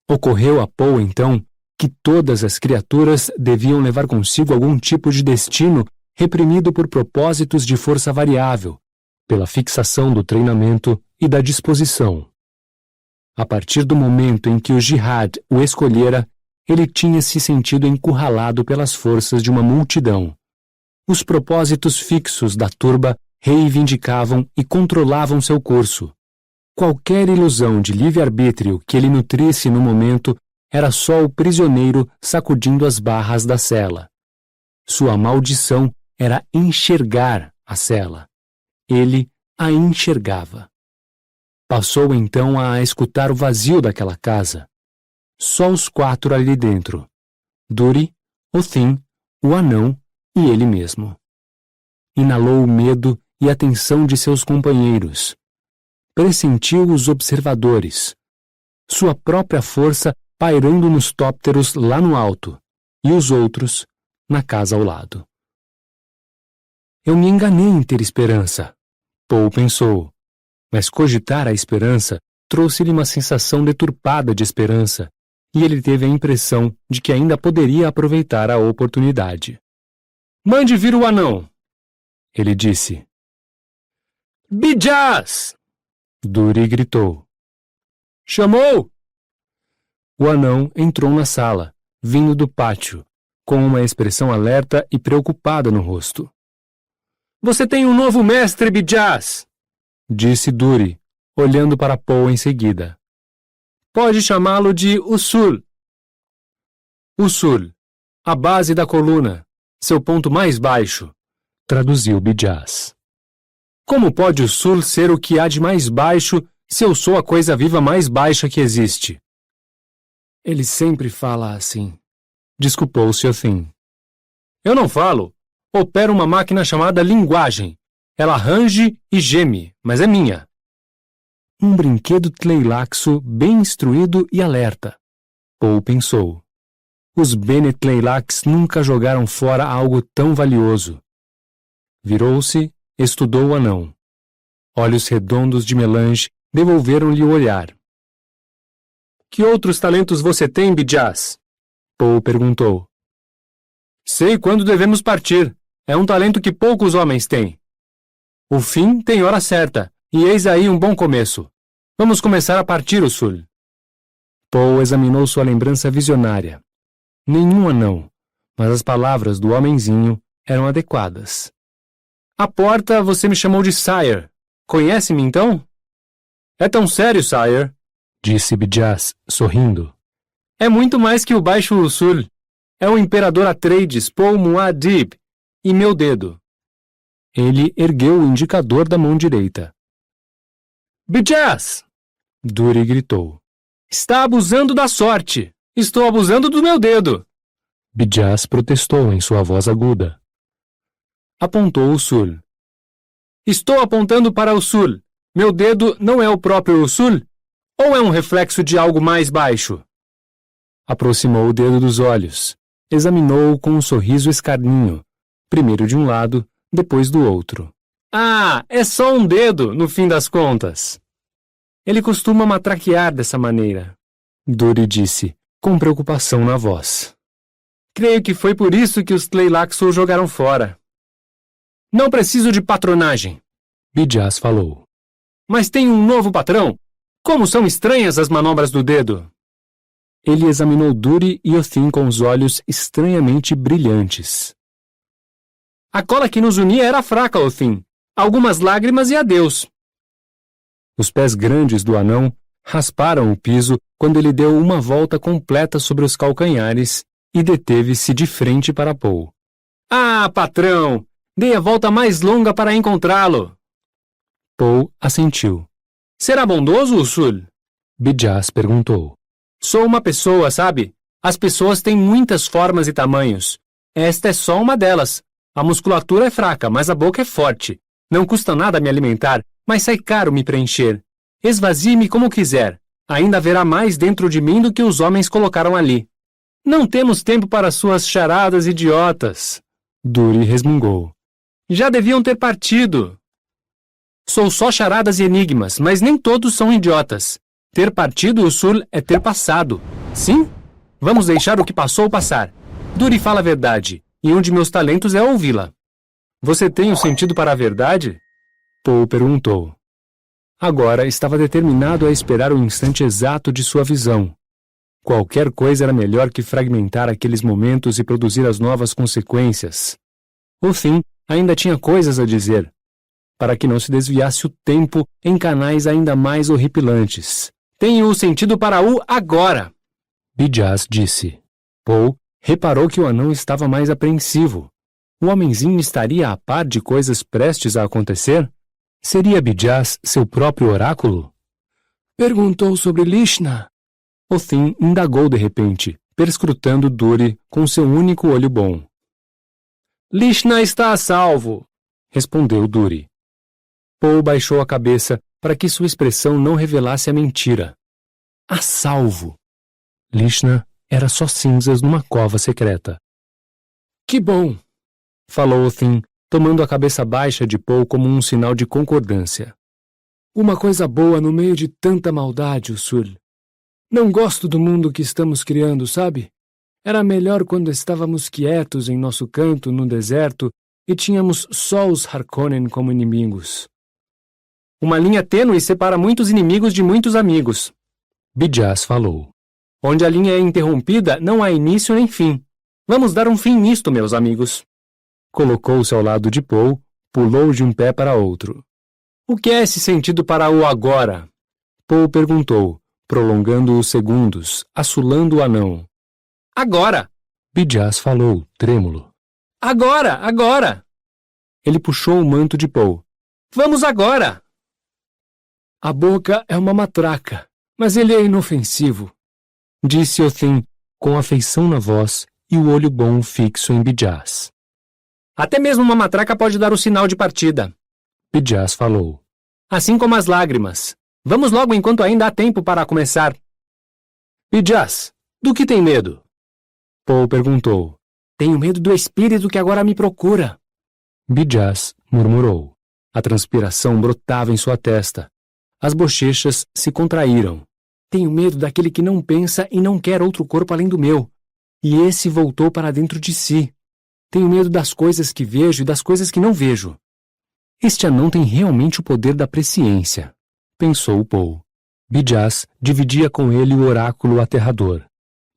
Ocorreu a Paul, então, que todas as criaturas deviam levar consigo algum tipo de destino reprimido por propósitos de força variável, pela fixação do treinamento e da disposição. A partir do momento em que o Jihad o escolhera, ele tinha se sentido encurralado pelas forças de uma multidão. Os propósitos fixos da turba reivindicavam e controlavam seu curso. Qualquer ilusão de livre-arbítrio que ele nutrisse no momento era só o prisioneiro sacudindo as barras da cela. Sua maldição era enxergar a cela. Ele a enxergava. Passou então a escutar o vazio daquela casa. Só os quatro ali dentro. Duri, Othin, o anão e ele mesmo. Inalou o medo e a tensão de seus companheiros. Pressentiu os observadores. Sua própria força pairando nos tópteros lá no alto, e os outros na casa ao lado. Eu me enganei em ter esperança, Paul pensou, mas cogitar a esperança trouxe-lhe uma sensação deturpada de esperança, e ele teve a impressão de que ainda poderia aproveitar a oportunidade. Mande vir o anão, ele disse. Bijaz! Duri gritou. Chamou! O anão entrou na sala, vindo do pátio, com uma expressão alerta e preocupada no rosto. Você tem um novo mestre, Bijaz! Disse Duri, olhando para Paul em seguida. Pode chamá-lo de Usul. Usul, a base da coluna, seu ponto mais baixo, traduziu Bijaz. Como pode Usul ser o que há de mais baixo se eu sou a coisa viva mais baixa que existe? Ele sempre fala assim. Desculpou-se Othin. Eu não falo. Opero uma máquina chamada linguagem. Ela range e geme, mas é minha. Um brinquedo Tleilaxo bem instruído e alerta. Paul pensou. Os Bene Tleilax nunca jogaram fora algo tão valioso. Virou-se, estudou o anão. Olhos redondos de melange devolveram-lhe o olhar. Que outros talentos você tem, Bijaz? Paul perguntou. Sei quando devemos partir. É um talento que poucos homens têm. O fim tem hora certa, e eis aí um bom começo. Vamos começar a partir, Usul. Paul examinou sua lembrança visionária. Nenhum anão, mas as palavras do homenzinho eram adequadas. À porta você me chamou de Sire. Conhece-me então? É tão sério, Sire, disse Bijaz, sorrindo. É muito mais que o baixo Usul. É o imperador Atreides Paul Muad'Dib e meu dedo. Ele ergueu o indicador da mão direita. Bijaz! Duri gritou. Está abusando da sorte. Estou abusando do meu dedo. Bijaz protestou em sua voz aguda. Apontou o Sul. Estou apontando para o Sul. Meu dedo não é o próprio Sul? Ou é um reflexo de algo mais baixo? Aproximou o dedo dos olhos. Examinou-o com um sorriso escarninho, primeiro de um lado, depois do outro. Ah, é só um dedo, no fim das contas. Ele costuma matraquear dessa maneira, Duri disse, com preocupação na voz. Creio que foi por isso que os Tleilax o jogaram fora. Não preciso de patronagem, Bijaz falou. Mas tem um novo patrão. Como são estranhas as manobras do dedo! Ele examinou Duri e Othin com os olhos estranhamente brilhantes. A cola que nos unia era fraca, Othin. Algumas lágrimas e adeus. Os pés grandes do anão rasparam o piso quando ele deu uma volta completa sobre os calcanhares e deteve-se de frente para Paul. Ah, patrão! Dei a volta mais longa para encontrá-lo. Paul assentiu. Será bondoso, Usul? Bijaz perguntou. Sou uma pessoa, sabe? As pessoas têm muitas formas e tamanhos. Esta é só uma delas. A musculatura é fraca, mas a boca é forte. Não custa nada me alimentar, mas sai caro me preencher. Esvazie-me como quiser. Ainda haverá mais dentro de mim do que os homens colocaram ali. Não temos tempo para suas charadas idiotas. Duri resmungou. Já deviam ter partido. Sou só charadas e enigmas, mas nem todos são idiotas. Ter partido, Usul, é ter passado. Sim? Vamos deixar o que passou passar. Duri fala a verdade, e um de meus talentos é ouvi-la. Você tem o sentido para a verdade? Paul perguntou. Agora estava determinado a esperar o instante exato de sua visão. Qualquer coisa era melhor que fragmentar aqueles momentos e produzir as novas consequências. Othin ainda tinha coisas a dizer, para que não se desviasse o tempo em canais ainda mais horripilantes. Tenho o sentido para o agora! Bijaz disse. Paul reparou que o anão estava mais apreensivo. O homenzinho estaria a par de coisas prestes a acontecer? Seria Bijaz seu próprio oráculo? Perguntou sobre Lishna. Othin indagou de repente, perscrutando Duri com seu único olho bom. Lishna está a salvo, respondeu Duri. Paul baixou a cabeça para que sua expressão não revelasse a mentira. A salvo! Lishna era só cinzas numa cova secreta. Que bom! Falou Othin, tomando a cabeça baixa de Paul como um sinal de concordância. Uma coisa boa no meio de tanta maldade, Usul. Não gosto do mundo que estamos criando, sabe? Era melhor quando estávamos quietos em nosso canto no deserto e tínhamos só os Harkonnen como inimigos. Uma linha tênue separa muitos inimigos de muitos amigos. Bijaz falou. Onde a linha é interrompida, não há início nem fim. Vamos dar um fim nisto, meus amigos. Colocou-se ao lado de Paul, pulou de um pé para outro. O que é esse sentido para o agora? Paul perguntou, prolongando os segundos, assolando o anão. Agora! Bijaz falou, trêmulo. Agora! Agora! Ele puxou o manto de Paul. Vamos agora! A boca é uma matraca, mas ele é inofensivo, disse Othin, com afeição na voz e o olho bom fixo em Bijaz. Até mesmo uma matraca pode dar o sinal de partida, Bijaz falou. Assim como as lágrimas. Vamos logo enquanto ainda há tempo para começar. Bijaz, do que tem medo? Paul perguntou. Tenho medo do espírito que agora me procura. Bijaz murmurou. A transpiração brotava em sua testa. As bochechas se contraíram. Tenho medo daquele que não pensa e não quer outro corpo além do meu. E esse voltou para dentro de si. Tenho medo das coisas que vejo e das coisas que não vejo. Este anão tem realmente o poder da presciência, pensou Paul. Bijaz dividia com ele o oráculo aterrador.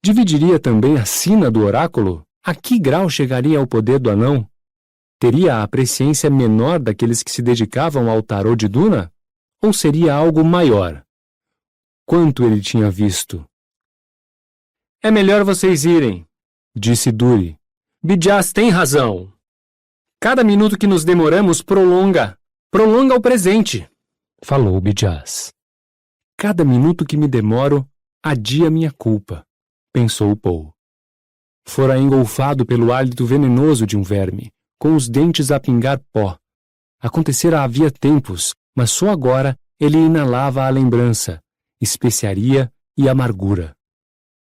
Dividiria também a sina do oráculo? A que grau chegaria ao poder do anão? Teria a presciência menor daqueles que se dedicavam ao tarô de Duna? Ou seria algo maior? Quanto ele tinha visto? É melhor vocês irem, disse Duri. Bijaz tem razão. Cada minuto que nos demoramos prolonga o presente, falou Bijaz. Cada minuto que me demoro adia minha culpa, pensou Paul. Fora engolfado pelo hálito venenoso de um verme, com os dentes a pingar pó. Acontecera havia tempos, mas só agora ele inalava a lembrança, especiaria e amargura.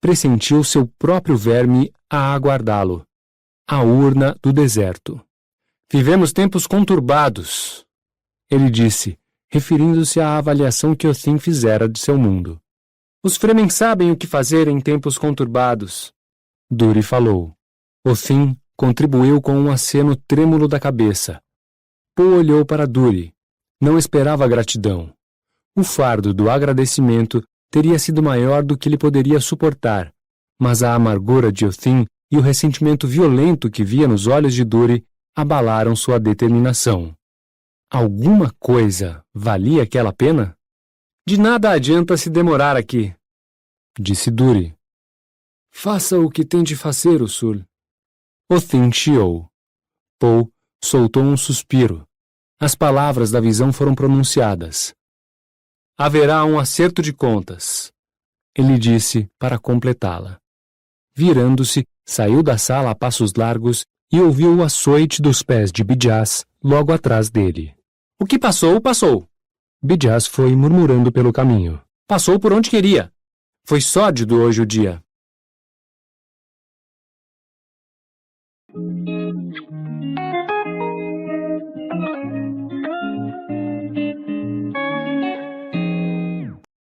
Pressentiu seu próprio verme a aguardá-lo. A urna do deserto. Vivemos tempos conturbados, ele disse, referindo-se à avaliação que Othin fizera de seu mundo. Os Fremen sabem o que fazer em tempos conturbados. Duri falou. Othin contribuiu com um aceno trêmulo da cabeça. Paul olhou para Duri. Não esperava gratidão. O fardo do agradecimento teria sido maior do que ele poderia suportar, mas a amargura de Othin e o ressentimento violento que via nos olhos de Duri abalaram sua determinação. Alguma coisa valia aquela pena? De nada adianta se demorar aqui, disse Duri. Faça o que tem de fazer, Usul. Othin chiou. Paul soltou um suspiro. As palavras da visão foram pronunciadas. Haverá um acerto de contas, ele disse para completá-la. Virando-se, saiu da sala a passos largos e ouviu o açoite dos pés de Bijaz logo atrás dele. O que passou, passou. Bijaz foi murmurando pelo caminho. Passou por onde queria. Foi sórdido hoje o dia.